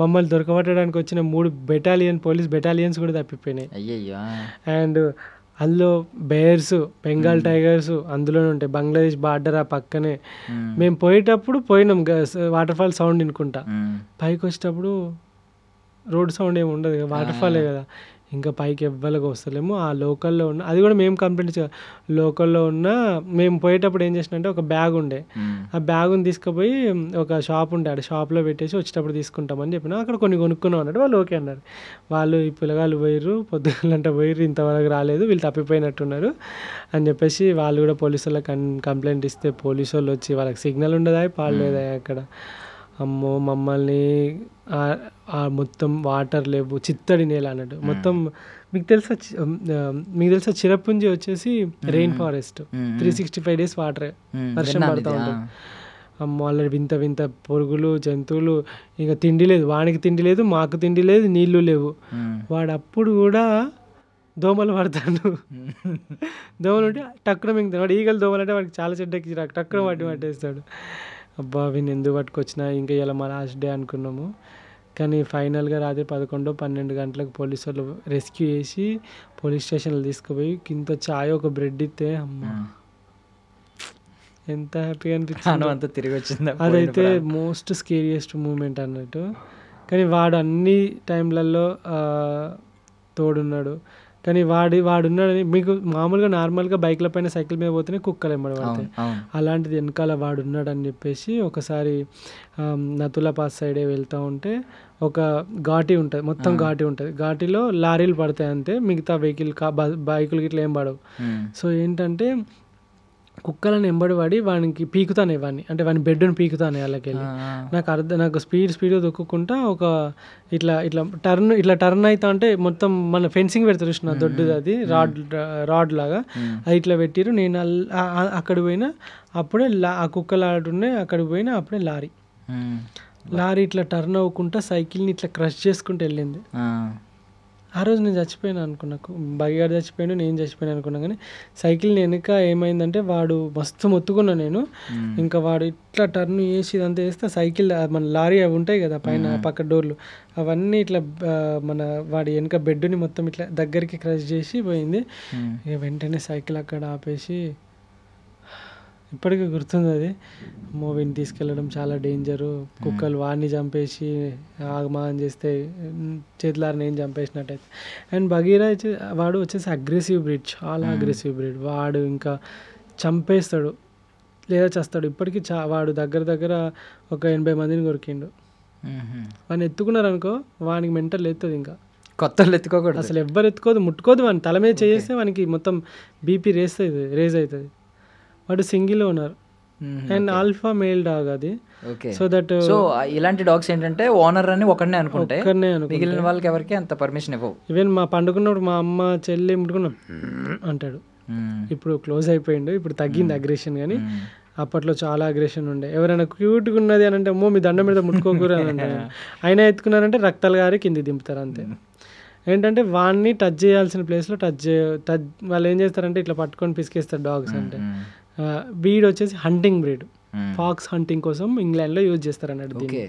మమ్మల్ని దొరకబట్టడానికి వచ్చిన 3 పోలీస్ బెటాలియన్స్ కూడా తప్పిపోయినాయి. అండ్ అందులో బేర్స్, బెంగాల్ టైగర్స్ అందులోనే ఉంటాయి. బంగ్లాదేశ్ బార్డర్ ఆ పక్కనే. మేము పోయేటప్పుడు పోయినాం వాటర్ ఫాల్ సౌండ్ వినుకుంటా. పైకి వచ్చేటప్పుడు రోడ్ సౌండ్ ఏమి ఉండదు, వాటర్ ఫాలే కదా. ఇంకా పైకి ఎవ్వరికి వస్తలేము. ఆ లోకల్లో ఉన్న అది కూడా మేము కంప్లైంట్ లోకల్లో ఉన్న మేము పోయేటప్పుడు ఏం చేసినంటే ఒక బ్యాగ్ ఉండే. ఆ బ్యాగుని తీసుకుపోయి ఒక షాప్ ఉండే, ఆ షాప్లో పెట్టేసి వచ్చేటప్పుడు తీసుకుంటామని చెప్పిన. అక్కడ కొన్ని కొనుక్కున్నాం అన్నట్టు. వాళ్ళు ఓకే అన్నారు. వాళ్ళు ఈ పిల్లగాళ్ళు పోయిర్రు, పొద్దుగలంటే పోయిర్రు, ఇంతవరకు రాలేదు, వీళ్ళు తప్పిపోయినట్టున్నారు అని చెప్పేసి వాళ్ళు కూడా పోలీసు వాళ్ళకి కంప్లైంట్ ఇస్తే పోలీసు వాళ్ళు వచ్చి వాళ్ళకి సిగ్నల్ ఉండదా పాడలేదా అక్కడ. అమ్మో మమ్మల్ని మొత్తం వాటర్ లేవు, చిత్తడి నేల అన్నట్టు మొత్తం. మీకు తెలుసా చిరపుంజి వచ్చేసి రెయిన్ ఫారెస్ట్ 365 days వాటరే, వర్షం పడుతూ ఉంటుంది. అమ్మో ఆల్రెడీ వింత పురుగులు, జంతువులు. ఇంకా తిండి లేదు, వానికి తిండి లేదు, మాకు తిండి లేదు, నీళ్లు లేవు. వాడు అప్పుడు కూడా దోమలు పడతాడు. దోమలు ఉంటే టక్కున మింగుతాడు. వాడు ఈగలు దోమలు అంటే వాడికి చాలా చెడ్డకి టక్కున పట్టేస్తాడు. అబ్బా వీని ఎందుకు పట్టుకొచ్చినా, ఇంకా ఇలా మా లాస్ట్ డే అనుకున్నాము. కానీ ఫైనల్గా రాత్రి 11-12 గంటలకు పోలీసు వాళ్ళు రెస్క్యూ చేసి పోలీస్ స్టేషన్లో తీసుకుపోయి కింద చాయ్ ఒక బ్రెడ్ ఇస్తే అమ్మ ఎంత హ్యాపీగా అనిపించింది. తిరిగి వచ్చింది. అదైతే మోస్ట్ స్కేరియస్ట్ మూమెంట్ అన్నట్టు. కానీ వాడు అన్ని టైంలలో తోడున్నాడు. కానీ వాడున్నాడని మీకు మామూలుగా నార్మల్గా బైక్ల పైన సైకిల్ మీద పోతేనే కుక్కలు ఎంబడబడతాయి. అలాంటిది వెనకాల వాడున్నాడని చెప్పేసి ఒకసారి నతులా పాస్ సైడే వెళ్తూ ఉంటే ఒక ఘాటి ఉంటుంది, మొత్తం ఘాటి ఉంటుంది. ఘాటిలో లారీలు పడతాయి అంతే, మిగతా బైకులకి ఇట్లా ఏం పడవు. సో ఏంటంటే కుక్కలను ఎంబడిపడి వానికి పీకుతానే వాడిని, అంటే వాని బెడ్ని పీకుతానే వాళ్ళకెళ్ళి. నాకు స్పీడ్ దొక్కుకుంటా ఒక ఇట్లా టర్న్ అవుతా అంటే మొత్తం మన ఫెన్సింగ్ పెడతారు చూసిన దొడ్డుది, అది రాడ్ లాగా అది ఇట్లా పెట్టిరు. నేను అక్కడ పోయినా అప్పుడే ఆ కుక్కలు ఆడున్నాయి, అక్కడికి పోయినా అప్పుడే లారీ ఇట్లా టర్న్ అవ్వకుండా సైకిల్ని ఇట్లా క్రష్ చేసుకుంటూ వెళ్ళింది. ఆ రోజు నేను చచ్చిపోయాను అనుకున్నా, బగిగాడు చచ్చిపోయాను, నేను చచ్చిపోయాను అనుకున్నా. కానీ సైకిల్ వెనుక ఏమైందంటే వాడు మస్తు మొత్తుకున్నా నేను. ఇంకా వాడు ఇట్లా టర్న్ చేసి ఇదంతా వేస్తే సైకిల్ మన లారీ అవి ఉంటాయి కదా పైన పక్క డోర్లు, అవన్నీ ఇట్లా మన వాడి వెనుక బెడ్ని మొత్తం ఇట్లా దగ్గరికి క్రష్ చేసి పోయింది. ఇక వెంటనే సైకిల్ అక్కడ ఆపేసి, ఇప్పటికీ గుర్తుంది అది, మూవీని తీసుకెళ్ళడం చాలా డేంజరు. కుక్కలు వాడిని చంపేసి ఆగమాగం చేస్తే చేతులారా నేను చంపేసినట్టయితే. అండ్ బగీరా వాడు వచ్చేసి అగ్రెసివ్ బ్రీడ్, చాలా అగ్రెసివ్ బ్రీడ్. వాడు ఇంకా చంపేస్తాడు లేదా చేస్తాడు. ఇప్పటికీ వాడు దగ్గర ఒక 80 మందిని కొరికిండు. వాడిని ఎత్తుకున్నారు అనుకో, వానికి మెంటల్ ఎత్తుంది. ఇంకా కొత్తలు ఎత్తుకోకూడదు అసలు, ఎవ్వరు ఎత్తుకోదు, ముట్టుకోదు. వాడిని తల మీద చేస్తే వానికి మొత్తం బీపీ రేజ్ అవుతుంది. వాడు single owner and alpha male dog అది. సో దట్ ఇలాంటి డాగ్స్ ఏంటంటే ఓనర్ అని ఒకనే అనుకుంటే మిగిలిన వాళ్ళకి ఎవరికి అంత పర్మిషన్ ఇవ్వవు. ఈవెన్ మా పండుకున్నప్పుడు మా అమ్మ చెల్లి ముట్టుకున్నా అంటాడు. ఇప్పుడు క్లోజ్ అయిపోయిండు, ఇప్పుడు తగ్గింది అగ్రెషన్. కానీ అప్పట్లో చాలా అగ్రెషన్ ఉండే. ఎవరైనా క్యూట్గా ఉన్నది అని అంటే అమ్మో మీ దండం మీద ముట్టుకోకూడదు అని అంటారు. అయినా ఎత్తుకున్నారంటే రక్తాలు గారి కింది దింపుతారు అంతే. ఏంటంటే వాడిని టచ్ చేయాల్సిన ప్లేస్లో టచ్ వాళ్ళు ఏం చేస్తారంటే ఇట్లా పట్టుకొని పిసికేస్తారు డాగ్స్ అంటే. బ్రీడ్ వచ్చేసి హంటింగ్ బ్రీడ్, ఫాక్స్ హంటింగ్ కోసం ఇంగ్లాండ్లో యూజ్ చేస్తారు అన్నట్టు దీన్ని.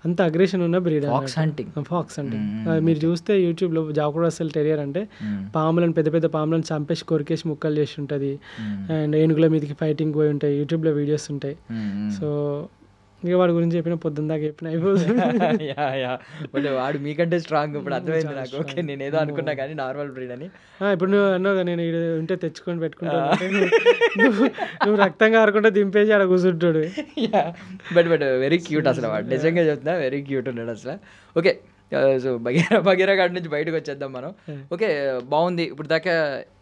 అంత అగ్రెషన్ ఉన్న బ్రీడ్ ఫాక్స్ హంటింగ్. మీరు చూస్తే యూట్యూబ్లో జాక్ రస్సెల్ టెరియర్ అంటే పాములను పెద్ద పెద్ద పాములను చంపేసి కొరికేసి ముక్కలు చేసి ఉంటుంది, అండ్ ఏనుగుల మీదకి ఫైటింగ్ పోయి ఉంటాయి, యూట్యూబ్లో వీడియోస్ ఉంటాయి. సో ఇక వాడి గురించి చెప్పిన పొద్దున్న దాకా చెప్పిన అయిపోతుంది. వాడు మీకంటే స్ట్రాంగ్ ఇప్పుడు అర్థమైంది నాకు. ఓకే, నేను ఏదో అనుకున్నా కానీ నార్మల్ బ్రీడ్ అని. ఇప్పుడు నువ్వు అన్నావు కదా నేను ఉంటే తెచ్చుకొని పెట్టుకుంటా, నువ్వు రక్తం కారకుండా దింపేసి ఆడ కూర్చుంటాడు. బట్ వెరీ క్యూట్ అసలు, వాడు నిజంగా చెప్తున్నా వెరీ క్యూట్ ఉన్నాడు అసలు. ఓకే, సో బగీరా గాడి నుంచి బయటకు వచ్చేద్దాం మనం. ఓకే, బాగుంది. ఇప్పుడు దాకా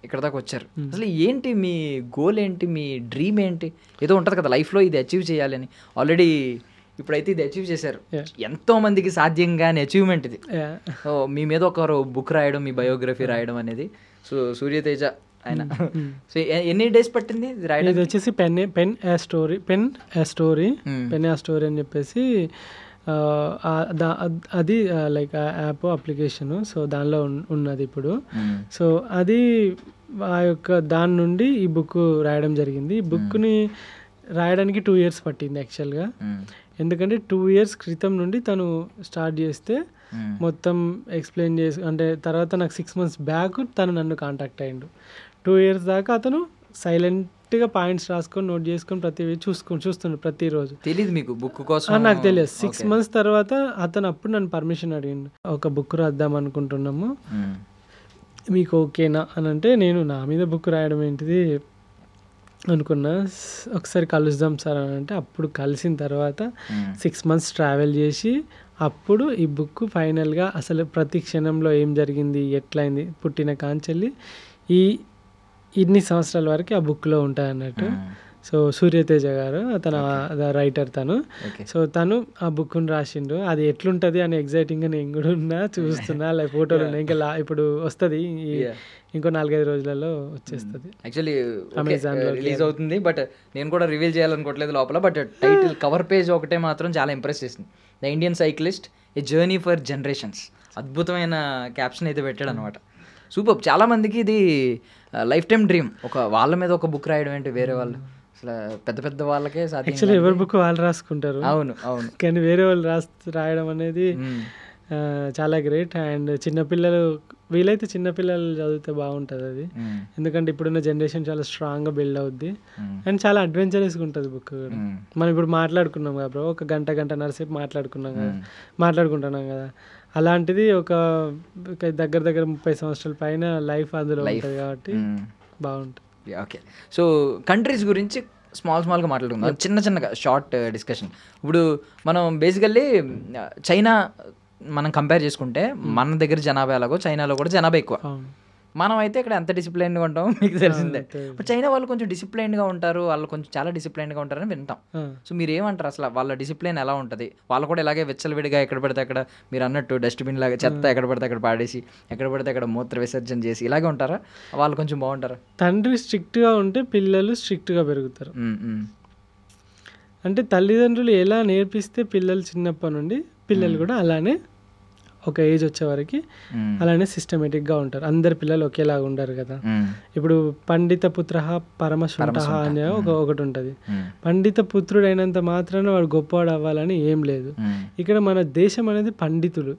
ఇక్కడ దాకా వచ్చారు. అసలు ఏంటి మీ గోల్, ఏంటి మీ డ్రీమ్, ఏంటి? ఏదో ఉంటుంది కదా లైఫ్లో ఇది అచీవ్ చేయాలని. ఆల్రెడీ ఇప్పుడైతే ఇది అచీవ్ చేశారు. ఎంతో మందికి సాధ్యం కాని అచీవ్మెంట్ ఇది. సో మీ మీద ఒకరు బుక్ రాయడం, మీ బయోగ్రఫీ రాయడం అనేది. సో సూర్యతేజ ఆయన. సో ఎన్ని డేస్ పట్టింది రాయడం? ఇది వచ్చేసి పెన్ ఏ స్టోరీ అని చెప్పేసి అది లైక్ యాప్ అప్లికేషను. సో దానిలో ఉన్నది ఇప్పుడు. సో అది ఆ యొక్క దాని నుండి ఈ బుక్ రాయడం జరిగింది. ఈ బుక్ని రాయడానికి 2 years పట్టింది యాక్చువల్గా. ఎందుకంటే 2 years క్రితం నుండి తను స్టార్ట్ చేస్తే మొత్తం ఎక్స్ప్లెయిన్ చేసి, అంటే తర్వాత నాకు 6 months బ్యాక్ తను నన్ను కాంటాక్ట్ అయ్యిండు. 2 years దాకా అతను సైలెంట్గా పాయింట్స్ రాసుకొని నోట్ చేసుకొని చూస్తుండే ప్రతిరోజు. తెలియదు మీకు బుక్ కోసం? నాకు తెలియదు. 6 months తర్వాత అతను అప్పుడు నన్ను పర్మిషన్ అడిగిండు, ఒక బుక్ రాద్దాం అనుకుంటున్నాము, మీకు ఓకేనా అని అంటే, నేను నా మీద బుక్ రాయడం ఏంటిది అనుకున్నా. ఒకసారి కలుద్దాం సార్ అని అంటే, అప్పుడు కలిసిన తర్వాత 6 months ట్రావెల్ చేసి అప్పుడు ఈ బుక్ ఫైనల్గా అసలు ప్రతి క్షణంలో ఏం జరిగింది, ఎట్లయింది, పుట్టిన కాంచెల్లి ఇన్ని సంవత్సరాల వరకు ఆ బుక్లో ఉంటాయి అన్నట్టు. సో సూర్యతేజ గారు అతను రైటర్ తను. సో తను ఆ బుక్ని రాసిండు. అది ఎట్లుంటుంది అని ఎగ్జైటింగ్గా నేను కూడా ఉన్నా, చూస్తున్నా. లైక్ ఫోటోలు ఉన్నాయి, ఇంకా ఇప్పుడు వస్తుంది, ఇంకో 4-5 రోజులలో వచ్చేస్తుంది. యాక్చువల్లీ అమెజాన్లో రిలీజ్ అవుతుంది. బట్ నేను కూడా రివీల్ చేయాలనుకోవట్లేదు లోపల. బట్ టైటిల్ కవర్ పేజ్ ఒకటే మాత్రం చాలా ఇంప్రెస్ చేసింది. The Indian cyclist, a journey for generations. అద్భుతమైన క్యాప్షన్ అయితే పెట్టాడు అనమాట. సూపర్. చాలామందికి ఇది లైఫ్ టైం డ్రీమ్, ఒక వాళ్ళ మీద ఒక బుక్ రాయడం ఏంటి, వేరే వాళ్ళు అసలు పెద్ద పెద్ద వాళ్ళకే సాధ్యం. యాక్చువల్లీ ఎవరి బుక్ వాళ్ళు రాసుకుంటారు. అవును అవును. కానీ వేరే వాళ్ళు రాయడం అనేది చాలా గ్రేట్. అండ్ చిన్నపిల్లలు, వీలైతే చిన్నపిల్లలు చదివితే బాగుంటుంది అది. ఎందుకంటే ఇప్పుడున్న జనరేషన్ చాలా స్ట్రాంగ్గా బిల్డ్ అవుద్ది అండ్ చాలా అడ్వెంచరస్గా ఉంటుంది బుక్ కూడా. మనం ఇప్పుడు మాట్లాడుకున్నాం కదా బ్రో, ఒక గంటన్నర సేపు మాట్లాడుకుంటున్నాం కదా, అలాంటిది ఒక దగ్గర 30 సంవత్సరాల పైన లైఫ్ అందులో ఉంటుంది కాబట్టి బాగుంటుంది. ఓకే, సో కంట్రీస్ గురించి స్మాల్గా మాట్లాడుకుందాం, చిన్నగా షార్ట్ డిస్కషన్. ఇప్పుడు మనం బేసికల్లీ చైనా మనం కంపేర్ చేసుకుంటే మన దగ్గర జనాభా ఎలాగో చైనాలో కూడా జనాభా ఎక్కువ. మనం అయితే ఇక్కడ ఎంత డిసిప్లైన్గా ఉంటాం మీకు తెలిసిందే. బట్ చైనా వాళ్ళు కొంచెం డిసిప్లైన్గా ఉంటారు, వాళ్ళు కొంచెం చాలా డిసిప్లైన్గా ఉంటారని వింటాం. సో మీరు ఏమంటారు అసలు వాళ్ళ డిసిప్లైన్ ఎలా ఉంటుంది? వాళ్ళు కూడా ఇలాగే విచ్చలవిడిగా ఎక్కడ పడితే అక్కడ, మీరు అన్నట్టు డస్ట్బిన్ లాగా చెత్త ఎక్కడ పడితే అక్కడ పాడేసి, ఎక్కడ పడితే అక్కడ మూత్ర విసర్జన చేసి ఇలాగే ఉంటారా? వాళ్ళు కొంచెం బాగుంటారా? తండ్రి స్ట్రిక్ట్గా ఉంటే పిల్లలు స్ట్రిక్ట్గా పెరుగుతారు. అంటే తల్లిదండ్రులు ఎలా నేర్పిస్తే పిల్లలు చిన్నప్పటి నుండి పిల్లలు కూడా అలానే ఒక ఏజ్ వచ్చే వరకు అలానే సిస్టమేటిక్గా ఉంటారు. అందరు పిల్లలు ఒకేలాగా ఉండరు కదా. ఇప్పుడు పండిత పుత్ర పరమశుంఠ అనే ఒకటి ఉంటుంది. పండిత పుత్రుడు అయినంత మాత్రాన వాడు గొప్పవాడు అవ్వాలని ఏం లేదు. ఇక్కడ మన దేశం అనేది పండితులు,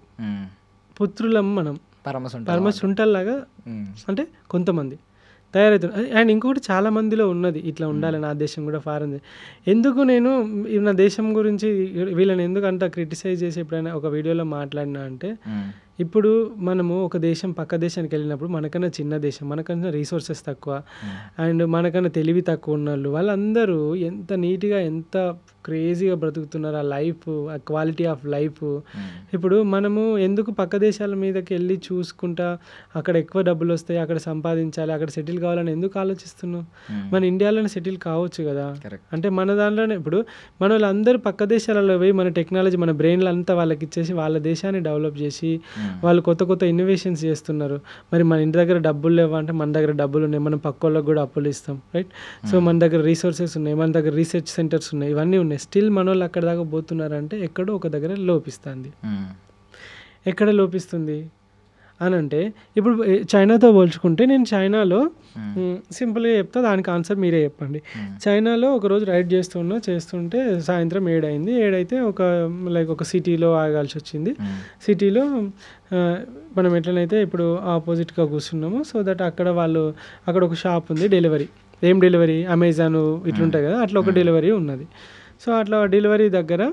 పుత్రులం మనం పరమశుంఠల్లాగా, అంటే కొంతమంది తయారవుతుంది. అండ్ ఇంకొకటి చాలా మందిలో ఉన్నది ఇట్లా ఉండాలి, నా దేశం కూడా ఫారెన్. ఎందుకు నేను నా దేశం గురించి వీళ్ళని ఎందుకు అంత క్రిటిసైజ్ చేసి ఎప్పుడైనా ఒక వీడియోలో మాట్లాడినా అంటే, ఇప్పుడు మనము ఒక దేశం పక్క దేశానికి వెళ్ళినప్పుడు మనకన్నా చిన్న దేశం, మనకన్నా రీసోర్సెస్ తక్కువ అండ్ మనకన్నా తెలివి తక్కువ ఉన్న వాళ్ళందరూ ఎంత నీట్గా ఎంత క్రేజీగా బ్రతుకుతున్నారు. ఆ లైఫ్, ఆ క్వాలిటీ ఆఫ్ లైఫ్. ఇప్పుడు మనము ఎందుకు పక్క దేశాల మీదకి వెళ్ళి చూసుకుంటా అక్కడ ఎక్కువ డబ్బులు వస్తాయి, అక్కడ సంపాదించాలి, అక్కడ సెటిల్ కావాలని ఎందుకు ఆలోచిస్తున్నాం? మన ఇండియాలోనే సెటిల్ కావచ్చు కదా. అంటే మన దాంట్లోనే ఇప్పుడు మన వాళ్ళందరూ పక్క దేశాలలో పోయి మన టెక్నాలజీ, మన బ్రెయిన్లు అంతా వాళ్ళకి ఇచ్చేసి వాళ్ళ దేశాన్ని డెవలప్ చేసి వాళ్ళు కొత్త ఇన్నోవేషన్స్ చేస్తున్నారు. మరి మన ఇంటి దగ్గర డబ్బులు లేవంటే మన దగ్గర డబ్బులు ఉన్నాయి, మనం పక్క వాళ్ళకి కూడా అప్పులు ఇస్తాం, రైట్? సో మన దగ్గర రీసోర్సెస్ ఉన్నాయి, మన దగ్గర రీసెర్చ్ సెంటర్స్ ఉన్నాయి, ఇవన్నీ ఉన్నాయి. స్టిల్ మన వాళ్ళు అక్కడ దాకా పోతున్నారంటే ఎక్కడో ఒక దగ్గర లోపిస్తుంది. ఎక్కడ లోపిస్తుంది? అని అంటే ఇప్పుడు చైనాతో పోల్చుకుంటే నేను చైనాలో సింపుల్గా చెప్తా, దానికి ఆన్సర్ మీరే చెప్పండి. చైనాలో ఒకరోజు రైడ్ చేస్తుంటే సాయంత్రం 7 అయింది. 7 అయితే ఒక సిటీలో ఆగాల్సి వచ్చింది. సిటీలో మనం ఎట్లనైతే ఇప్పుడు ఆపోజిట్గా కూర్చున్నాము, సో దట్ అక్కడ ఒక షాప్ ఉంది, డెలివరీ. ఏం డెలివరీ? అమెజాన్ ఇట్లుంటాయి కదా, అట్లా ఒక డెలివరీ ఉన్నది. సో అట్లా డెలివరీ దగ్గర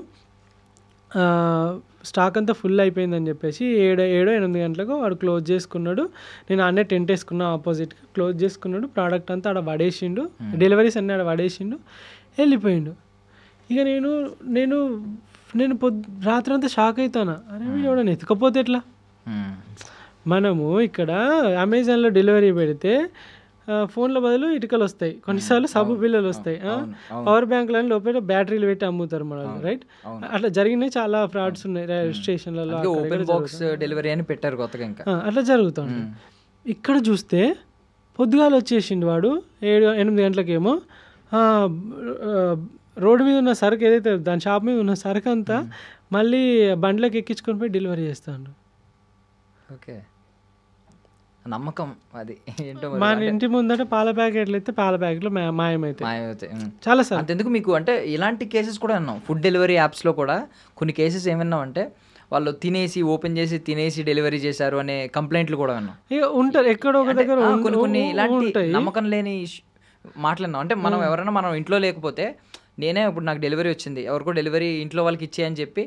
స్టాక్ అంతా ఫుల్ అయిపోయిందని చెప్పేసి 7-8 గంటలకు వాడు క్లోజ్ చేసుకున్నాడు. నేను అన్నీ టెంట్ వేసుకున్నా, ఆపోజిట్గా క్లోజ్ చేసుకున్నాడు. ప్రోడక్ట్ అంతా ఆడ పడేసిండు, డెలివరీస్ అన్నీ ఆడ పడేసిండు, వెళ్ళిపోయిండు. ఇక నేను రాత్రి అంతా షాక్ అవుతాను. అరే వీడు ఎత్తుకపోతే ఎట్లా? మనము ఇక్కడ అమెజాన్లో డెలివరీ పెడితే ఫోన్ల బదులు ఇటుకలు వస్తాయి, కొన్నిసార్లు సబ్బు బిల్లలు వస్తాయి, పవర్ బ్యాంకులని లోపల బ్యాటరీలు పెట్టి అమ్ముతారు మనల్ని, రైట్? అట్లా జరిగినాయి, చాలా ఫ్రాడ్స్ ఉన్నాయి స్టేషన్లలో. అట్లా జరుగుతుంది. ఇక్కడ చూస్తే పొద్దుగాలు వచ్చేసిండు వాడు 7-8 గంటలకేమో. రోడ్డు మీద ఉన్న సరుకు ఏదైతే దాని షాప్ మీద ఉన్న సరుకు అంతా మళ్ళీ బండ్లకు ఎక్కించుకొని పోయి డెలివరీ చేస్తాడు. ఓకే, నమ్మకం అది ఏంటో. మన ఇంటి ముందట పాల ప్యాకెట్లు అయితే పాల ప్యాకెట్లు మాయమైతే చాలా సార్. అంతెందుకు మీకు అంటే ఇలాంటి కేసెస్ కూడా విన్నాం. ఫుడ్ డెలివరీ యాప్స్లో కూడా కొన్ని కేసెస్ ఏమన్నాం అంటే వాళ్ళు ఓపెన్ చేసి తినేసి డెలివరీ చేశారు అనే కంప్లైంట్లు కూడా విన్నాం. ఉంటారు ఎక్కడో ఒక దగ్గర కొన్ని ఇలాంటి నమ్మకం లేని మాట్లాడినాం. అంటే మనం ఎవరైనా మనం ఇంట్లో లేకపోతే, నేనే ఇప్పుడు నాకు డెలివరీ వచ్చింది, ఎవరికో డెలివరీ ఇంట్లో వాళ్ళకి ఇచ్చేయని చెప్పి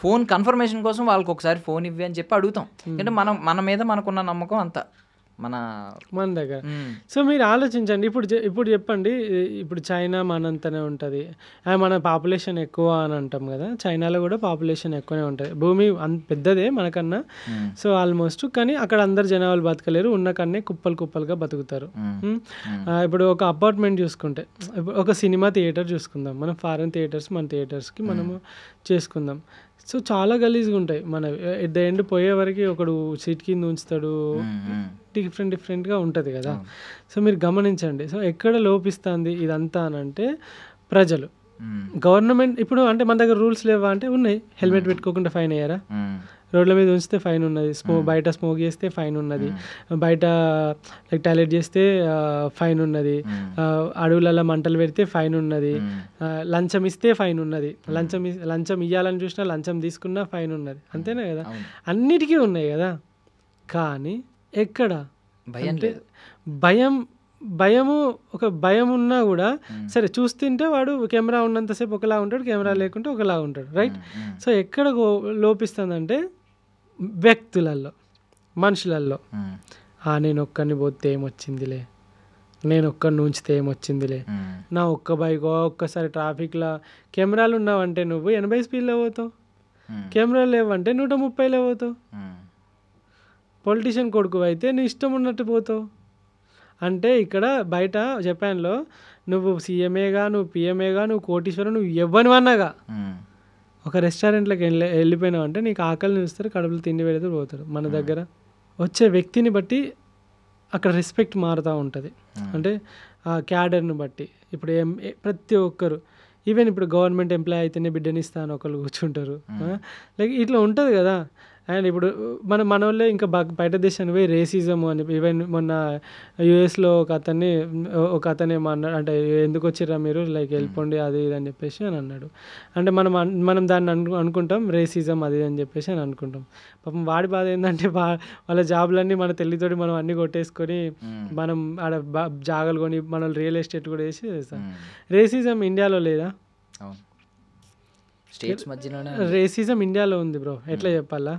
ఫోన్ కన్ఫర్మేషన్ కోసం వాళ్ళకి ఒకసారి ఫోన్ ఇవ్వి అని చెప్పి అడుగుతాం. అంటే మన మీద మనకున్న నమ్మకం అంతా మన దగ్గర. సో మీరు ఆలోచించండి. ఇప్పుడు చెప్పండి, ఇప్పుడు చైనా మనంతనే ఉంటుంది, మన పాపులేషన్ ఎక్కువ అని అంటాం కదా. చైనాలో కూడా పాపులేషన్ ఎక్కువనే ఉంటుంది, భూమి పెద్దదే మనకన్నా. సో ఆల్మోస్ట్, కానీ అక్కడ అందరు జనాలు బతకలేరు, ఉన్న కన్నే కుప్పలుగా బతుకుతారు. ఇప్పుడు ఒక అపార్ట్మెంట్ చూసుకుంటే, ఒక సినిమా థియేటర్ చూసుకుందాం, మనం ఫారెన్ థియేటర్స్ మన థియేటర్స్కి మనము చేసుకుందాం. సో చాలా గలీజ్గా ఉంటాయి. మన ఎట్ ద ఎండ్ పోయే వరకు ఒకడు సీట్ కింద ఉంచుతాడు, డిఫరెంట్గా ఉంటుంది కదా. సో మీరు గమనించండి. సో ఎక్కడ లోపిస్తుంది ఇదంతా అని అంటే ప్రజలు, గవర్నమెంట్. ఇప్పుడు అంటే మన దగ్గర రూల్స్ లేవా అంటే ఉన్నాయి. హెల్మెట్ పెట్టుకోకుండా ఫైన్ అయ్యారా? రోడ్ల మీద ఉంచితే ఫైన్ ఉన్నది, బయట స్మోక్ చేస్తే ఫైన్ ఉన్నది, బయట టాయిలెట్ చేస్తే ఫైన్ ఉన్నది, అడవులలో మంటలు పెడితే ఫైన్ ఉన్నది, లంచం ఇస్తే ఫైన్ ఉన్నది, లంచం ఇవ్వాలని చూసినా లంచం తీసుకున్నా ఫైన్ ఉన్నది. అంతేనా కదా? అన్నిటికీ ఉన్నాయి కదా. కానీ ఎక్కడ అంటే భయం ఉన్నా కూడా సరే, చూస్తుంటే వాడు కెమెరా ఉన్నంతసేపు ఒకలా ఉంటాడు, కెమెరా లేకుంటే ఒకలా ఉంటాడు, రైట్? సో ఎక్కడ లోపిస్తుందంటే వ్యక్తులలో, మనుషులలో. నేను ఒక్కడిని పోతే ఏమొచ్చిందిలే, నేను ఒక్కడిని ఉంచితే ఏమొచ్చిందిలే, నా ఒక్క బైక్ ఒక్కసారి ట్రాఫిక్లో కెమెరాలు ఉన్నావంటే నువ్వు 80 స్పీడ్లో పోతావు, కెమెరాలు లేవంటే 130లో పోతావు. పొలిటీషియన్ కొడుకు అయితే నీ ఇష్టం ఉన్నట్టు పోతావు. అంటే ఇక్కడ బయట జపాన్లో నువ్వు సీఎంఏగా, నువ్వు పిఎంఏగా, నువ్వు కోటీశ్వరం, నువ్వు ఎవ్వనివన్నాగా ఒక రెస్టారెంట్లోకి వెళ్ళిపోయినావు అంటే నీకు ఆకలిని చూస్తారు, కడుపులో తిండి పెడితే పోతారు. మన దగ్గర వచ్చే వ్యక్తిని బట్టి అక్కడ రెస్పెక్ట్ మారుతూ ఉంటుంది. అంటే ఆ క్యాడర్ని బట్టి. ఇప్పుడు ప్రతి ఒక్కరు, ఈవెన్ ఇప్పుడు గవర్నమెంట్ ఎంప్లాయ్ అయితేనే బిడ్డనిస్తా అని ఒకళ్ళు కూర్చుంటారు. లైక్ ఇట్లా ఉంటుంది కదా. అండ్ ఇప్పుడు మన వాళ్ళే ఇంకా బయట దేశానికి పోయి రేసిజం అని, ఈవెన్ మొన్న యూఎస్లో ఒక అతనే అన్నాడు, అంటే ఎందుకు వచ్చిర్రా మీరు, లైక్ వెళ్ళిపోండి అది ఇది అని చెప్పేసి అని అన్నాడు. అంటే మనం దాన్ని అనుకుంటాం రేసిజం అది అని చెప్పేసి అని అనుకుంటాం. పాపం వాడి బాధ ఏంటంటే వాళ్ళ జాబులన్నీ మన తెల్లితోటి మనం అన్నీ కొట్టేసుకొని మనం ఆడ జాగాలు కొని మనం రియల్ ఎస్టేట్ కూడా వేసి చేస్తాం. రేసిజం ఇండియాలో లేదా? రేసిజం ఇండియాలో ఉంది బ్రో. ఎట్లా చెప్పాలా?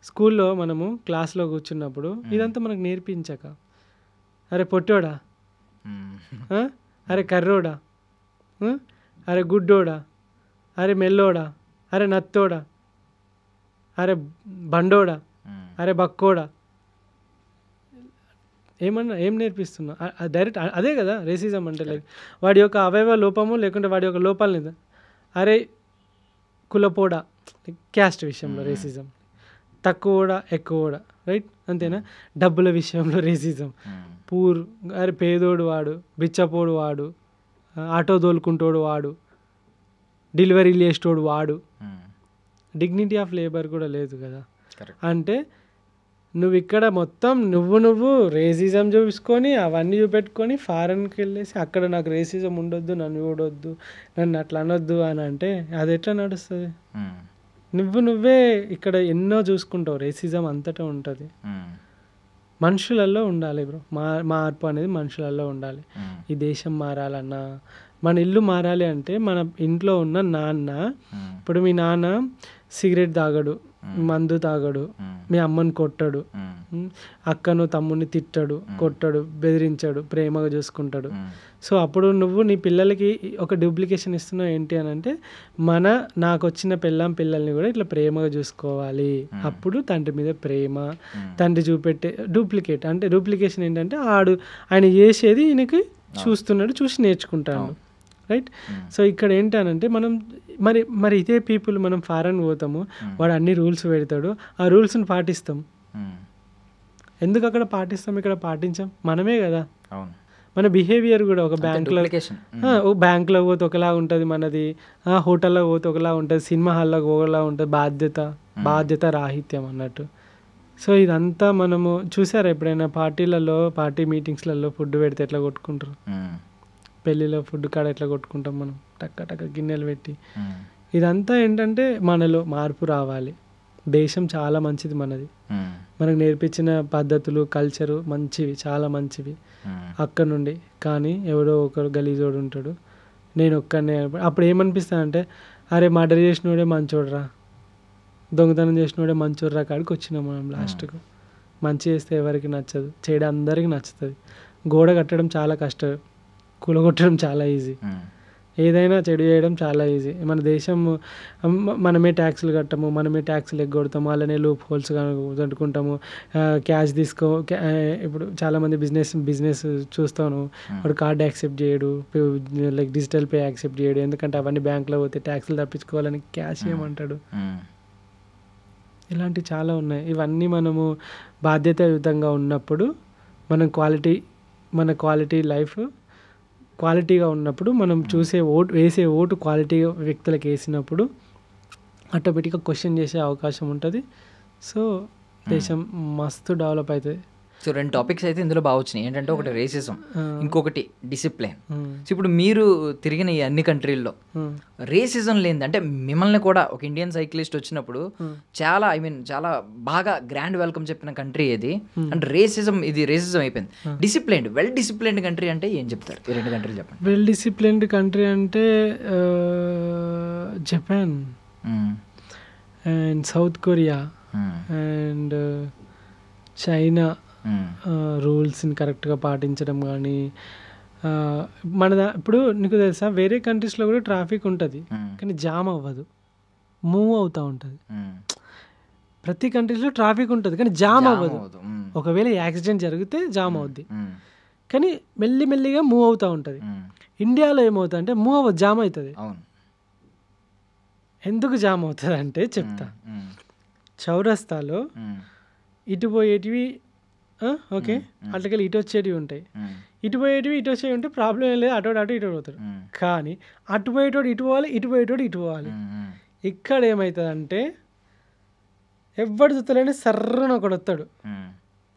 స్కూల్లో మనము క్లాస్లో కూర్చున్నప్పుడు ఇదంతా మనకు నేర్పించక, అరే పొట్టోడా, అరే కర్రోడా, అరే గుడ్డోడా, అరే మెల్లోడా, అరే నత్తోడా, అరే బండోడా, అరే బక్కోడా, ఏం నేర్పిస్తున్నా? డైరెక్ట్ అదే కదా రేసిజం అంటే. లైక్ వాడి యొక్క అవయవ లోపము లేకుంటే వాడి యొక్క లోపాలు లేదా, అరే కులపోడా, క్యాస్ట్ విషయంలో రేసిజం, తక్కువడా ఎక్కువడా, రైట్? అంతేనా? డబ్బుల విషయంలో రేసిజం, అరే పేదోడు వాడు, బిచ్చపోడు వాడు, ఆటో తోలుకుంటోడు వాడు, డెలివరీలు చేసేటోడు వాడు, డిగ్నిటీ ఆఫ్ లేబర్ కూడా లేదు కదా. అంటే నువ్వు ఇక్కడ మొత్తం నువ్వు రేసిజం చూపించుకొని అవన్నీ చూపెట్టుకొని ఫారెన్కి వెళ్ళేసి అక్కడ నాకు రేసిజం ఉండొద్దు, నన్ను చూడొద్దు, నన్ను అట్లా అనొద్దు అని అంటే అది ఎట్లా నడుస్తుంది? నువ్వే ఇక్కడ ఎన్నో చూసుకుంటావు, రేసిజం అంతటా ఉంటుంది. మనుషులలో ఉండాలి బ్రో, మార్పు అనేది మనుషులలో ఉండాలి. ఈ దేశం మారాలన్నా, మన ఇల్లు మారాలి అంటే మన ఇంట్లో ఉన్న నాన్న, ఇప్పుడు మీ నాన్న సిగరెట్ తాగడు, మందు తాగడు, మీ అమ్మని కొట్టడు, అక్కను తమ్ముడిని తిట్టడు, కొట్టడు, బెదిరించాడు, ప్రేమగా చూసుకుంటాడు. సో అప్పుడు నువ్వు నీ పిల్లలకి ఒక డూప్లికేషన్ ఇస్తున్నావు ఏంటి అని అంటే, నాకు వచ్చిన పిల్లల్ని కూడా ఇట్లా ప్రేమగా చూసుకోవాలి. అప్పుడు తండ్రి మీద ప్రేమ, తండ్రి చూపెట్టే డూప్లికేట్ అంటే డూప్లికేషన్ ఏంటంటే ఆయన చేసేది ఈయనకి చూస్తున్నాడు, చూసి నేర్చుకుంటాడు, రైట్? సో ఇక్కడ ఏంటనంటే మనం మరి ఇదే పీపుల్ మనం ఫారెన్ పోతాము, వాడు అన్ని రూల్స్ పెడతాడు, ఆ రూల్స్ని పాటిస్తాం. ఎందుకు అక్కడ పాటిస్తాం, ఇక్కడ పాటించాం? మనమే కదా. మన బిహేవియర్ కూడా ఒక బ్యాంక్లో పోతే ఒకలా ఉంటుంది మనది, హోటల్లో పోతే ఒకలా ఉంటుంది, సినిమా హాల్లో ఒకలా ఉంటుంది. బాధ్యత రాహిత్యం అన్నట్టు. సో ఇదంతా మనము చూసారా ఎప్పుడైనా పార్టీ మీటింగ్స్లలో ఫుడ్ పెడితే ఎట్లా కొట్టుకుంటారు, పెళ్ళిలో ఫుడ్ కాడ ఎట్లా కొట్టుకుంటాం మనం, టక్క గిన్నెలు పెట్టి. ఇదంతా ఏంటంటే మనలో మార్పు రావాలి. దేశం చాలా మంచిది మనది, మనకు నేర్పించిన పద్ధతులు, కల్చరు మంచివి, చాలా మంచివి అక్కడ నుండి. కానీ ఎవడో ఒకరు గలీజోడు ఉంటాడు, నేను ఒక్కనే. అప్పుడు ఏమనిపిస్తానంటే, అరే మర్డర్ చేసినోడే మంచోడ్రా, దొంగతనం చేసినోడే మంచోడ్రా కాడికి వచ్చినాం మనం లాస్ట్కు. మంచి చేస్తే ఎవరికి నచ్చదు, చేయడం అందరికీ నచ్చుతుంది. గోడ కట్టడం చాలా కష్టం, కూలగొట్టడం చాలా ఈజీ, ఏదైనా చెడు చేయడం చాలా ఈజీ. మన దేశం మనమే ట్యాక్సులు కట్టము, మనమే ట్యాక్సులు ఎగ్గొడతాము, అలానే లూప్ హోల్స్ కట్టుకుంటాము, క్యాష్ ఇప్పుడు చాలామంది బిజినెస్ చూస్తాను, వాడు కార్డు యాక్సెప్ట్ చేయడు, లైక్ డిజిటల్ పే యాక్సెప్ట్ చేయడు, ఎందుకంటే అవన్నీ బ్యాంకులో పోతే ట్యాక్సులు తప్పించుకోవాలని క్యాష్ ఏమంటాడు. ఇలాంటివి చాలా ఉన్నాయి. ఇవన్నీ మనము బాధ్యతాయుతంగా ఉన్నప్పుడు మన క్వాలిటీ లైఫ్ క్వాలిటీగా ఉన్నప్పుడు, మనం వేసే ఓటు క్వాలిటీ వ్యక్తులకు వేసినప్పుడు ఆటోమేటిక్గా క్వశ్చన్ చేసే అవకాశం ఉంటుంది. సో దేశం మస్తు డెవలప్ అవుతుంది. సో 2 టాపిక్స్ అయితే ఇందులో బాగా వచ్చినాయి. ఏంటంటే ఒకటి రేసిజం, ఇంకొకటి డిసిప్లిన్. సో ఇప్పుడు మీరు తిరిగిన ఈ అన్ని కంట్రీల్లో రేసిజం లేనిది, అంటే మిమ్మల్ని కూడా ఒక ఇండియన్ సైక్లిస్ట్ వచ్చినప్పుడు చాలా చాలా బాగా గ్రాండ్ వెల్కమ్ చెప్పిన కంట్రీ ఏది? అంటే రేసిజం అయిపోయింది. డిసిప్లైన్డ్, వెల్ డిసిప్లైన్డ్ కంట్రీ అంటే ఏం చెప్తారు? ఈ 2 కంట్రీలు చెప్పండి. వెల్ డిసిప్లైన్డ్ కంట్రీ అంటే Japan and South Korea and China. రూల్స్ని కరెక్ట్గా పాటించడం కానీ, ఇప్పుడు నీకు తెలుసా వేరే కంట్రీస్లో కూడా ట్రాఫిక్ ఉంటుంది కానీ జామ్ అవ్వదు, మూవ్ అవుతూ ఉంటుంది. ప్రతి కంట్రీస్లో ట్రాఫిక్ ఉంటుంది కానీ జామ్ అవ్వదు. ఒకవేళ యాక్సిడెంట్ జరిగితే జామ్ అవుద్ది కానీ మెల్లిగా మూవ్ అవుతూ ఉంటుంది. ఇండియాలో ఏమవుతుంది అంటే మూవ్ అవ్వదు, జామ్ అవుతుంది. ఎందుకు జామ్ అవుతుంది అంటే చెప్తా. చౌరస్తాలో ఇటు పోయేటివి ఓకే, అట్లకెళ్ళి ఇటు వచ్చేటివి ఉంటాయి, ఇటు పోయేటివి ఇటు వచ్చేవి ఉంటే ప్రాబ్లం ఏం లేదు, అటు ఇటు పోతాడు. కానీ అటు పోయేటోడు ఇటు పోవాలి, ఇటు పోయేటోడు ఇటు పోవాలి. ఇక్కడ ఏమవుతుందంటే ఎవడు చూస్తలేని సర్రన ఒకడు వస్తాడు,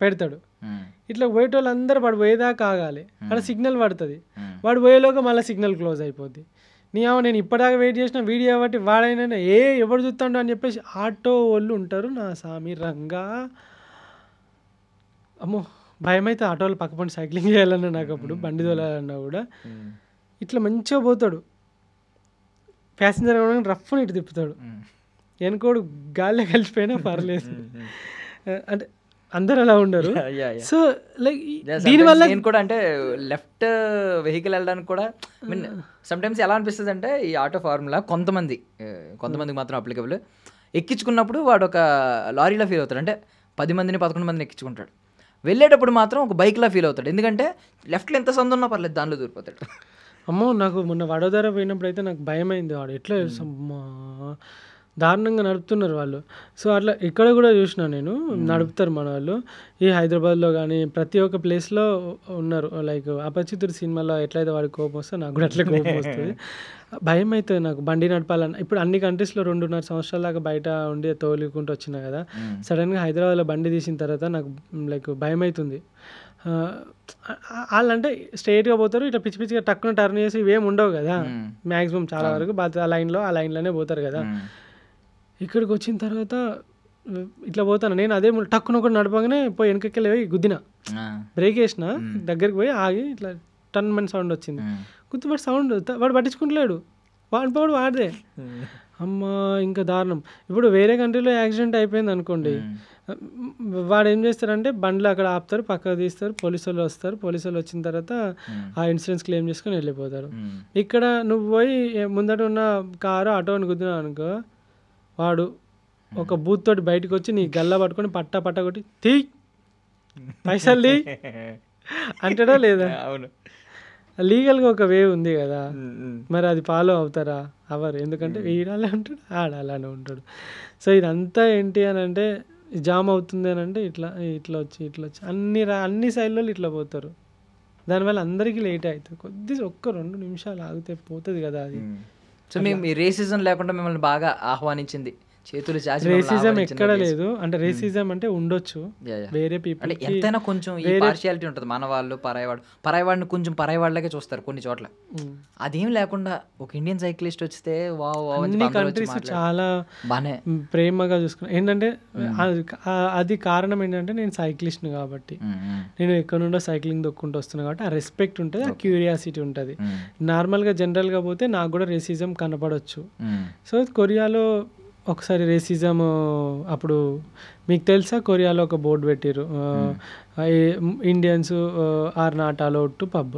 పెడతాడు. ఇట్లా పోయేటోళ్ళు అందరూ వాడు పోయేదాకా ఆగాలి, అక్కడ సిగ్నల్ పడుతుంది, వాడు పోయేలోగా మళ్ళీ సిగ్నల్ క్లోజ్ అయిపోద్ది. నేను ఇప్పటిదాకా వెయిట్ చేసిన వీడియో కాబట్టి వాడైనా ఎవడు చూస్తాడు అని చెప్పేసి ఆటో వాళ్ళు ఉంటారు. నా సామి రంగా అమ్మో భయం అయితే ఆటోలు పక్కపండి సైక్లింగ్ చేయాలన్నా, నాకు అప్పుడు బండి తోలాలన్నా కూడా ఇట్లా మంచిగా పోతాడు, ప్యాసింజర్ రఫ్ ఇటు తిప్పుతాడు, వెనుకోడు గాల్లో కలిసిపోయినా పర్లేదు. అంటే అందరు అలా ఉండరు. సో లైక్ దీనివల్ల నేను కూడా అంటే లెఫ్ట్ వెహికల్ వెళ్ళడానికి కూడా మీన్ సమ్టైమ్స్ ఎలా అనిపిస్తుంది అంటే ఈ ఆటో ఫార్ములా కొంతమందికి మాత్రం అప్లికబుల్. ఎక్కించుకున్నప్పుడు వాడు ఒక లారీలో ఫీల్ అవుతాడు, అంటే 10 మందిని 11 మందిని ఎక్కించుకుంటాడు. వెళ్ళేటప్పుడు మాత్రం ఒక బైక్లా ఫీల్ అవుతాడు, ఎందుకంటే లెఫ్ట్లో ఎంత సందు ఉన్నా పర్లేదు దానిలో దూరిపోతాడు. అమ్మో నాకు మొన్న వడోదర పోయినప్పుడు అయితే నాకు భయం అయింది, వాడు ఎట్లా దారుణంగా నడుపుతున్నారు వాళ్ళు. సో అట్లా ఇక్కడ కూడా చూసిన నేను, నడుపుతారు మన వాళ్ళు. ఈ హైదరాబాద్లో కానీ ప్రతి ఒక్క ప్లేస్లో ఉన్నారు. లైక్ అపరిచితుడు సినిమాలో ఎట్లయితే వాడికి కోపం వస్తే నాకు కూడా అట్లే కోపం వస్తుంది. భయం అవుతుంది నాకు బండి నడపాలన్న. ఇప్పుడు అన్ని కంట్రీస్లో 2.5 సంవత్సరాల దాకా బయట ఉండి తోలుకుంటూ వచ్చినా కదా, సడన్గా హైదరాబాద్లో బండి తీసిన తర్వాత నాకు లైక్ భయం అవుతుంది. వాళ్ళంటే స్ట్రైట్గా పోతారు, ఇట్లా పిచ్చి పిచ్చిగా టక్కున టర్న్ చేసి ఇవేం ఉండవు కదా మ్యాక్సిమం, చాలా వరకు ఆ లైన్లోనే పోతారు కదా. ఇక్కడికి వచ్చిన తర్వాత ఇట్లా పోతాను నేను, అదే టక్కున ఒకటి నడపగానే పోయి వెనకకెళ్ళి పోయి గుద్దిన, బ్రేక్ వేసిన, దగ్గరికి పోయి ఆగి ఇట్లా టన్ మని సౌండ్ వచ్చింది. గుర్తుపడి సౌండ్ వాడు పట్టించుకుంటలేడు, వాడు వాడిదే. అమ్మ ఇంకా దారుణం. ఇప్పుడు వేరే కంట్రీలో యాక్సిడెంట్ అయిపోయింది అనుకోండి, వాడు ఏం చేస్తారంటే బండ్లు అక్కడ ఆపుతారు, పక్కకు తీస్తారు, పోలీసు వాళ్ళు వస్తారు, పోలీసు వాళ్ళు వచ్చిన తర్వాత ఆ ఇన్సూరెన్స్ క్లెయిమ్ చేసుకొని వెళ్ళిపోతారు. ఇక్కడ నువ్వు పోయి ముందట ఉన్న కారు ఆటోని గుద్దినావు అనుకో, వాడు ఒక బూత్ తోటి బయటకు వచ్చి నీ గల్లా పట్టుకొని పట్ట కొట్టి తీ పైసలు తీ అంటాడా లేదా? అవును, లీగల్గా ఒక వే ఉంది కదా, మరి అది ఫాలో అవుతారా? అవరు. ఎందుకంటే వీడాలే ఉంటాడు, ఆడాలనే ఉంటాడు. సో ఇదంతా ఏంటి అని అంటే జామ్ అవుతుంది అని అంటే ఇట్లా వచ్చి అన్ని సైడ్లో ఇట్లా పోతారు. దానివల్ల అందరికీ లేట్ అవుతుంది. ఒక్క 2 నిమిషాలు ఆగితే పోతుంది కదా అది. సో మీ రేసిజం లేకుండా మిమ్మల్ని బాగా ఆహ్వానించింది, చేతులు చాచి రేసిజం ఎక్కడ లేదు. అంటే రేసిజం అంటే ఉండొచ్చు వేరే పీపుల్, ఎంతైనా కొంచెం ఈ పార్షియాలిటీ ఉంటుంది. మన వాళ్ళు పరాయవాడిని కొంచెం పరాయవాళ్ళకే చూస్తారు కొన్ని చోట్ల. అదేం లేకుండా ఒక ఇండియన్ సైక్లిస్ట్ వస్తే అన్ని కంట్రీస్ చాలా బానే ప్రేమగా చూసుకున్నాను. ఏంటంటే అది కారణం ఏంటంటే నేను సైక్లిస్ట్ని కాబట్టి, నేను ఎక్కడ నుండో సైక్లింగ్ దొక్కుంటూ వస్తున్నాను కాబట్టి ఆ రెస్పెక్ట్ ఉంటుంది, ఆ క్యూరియాసిటీ ఉంటుంది. నార్మల్గా జనరల్గా పోతే నాకు కూడా రేసిజం కనపడవచ్చు. సో కొరియాలో ఒకసారి రేసిజం అప్పుడు మీకు తెలుసా, కొరియాలో ఒక బోర్డు పెట్టారు, Indians are not allowed to pub.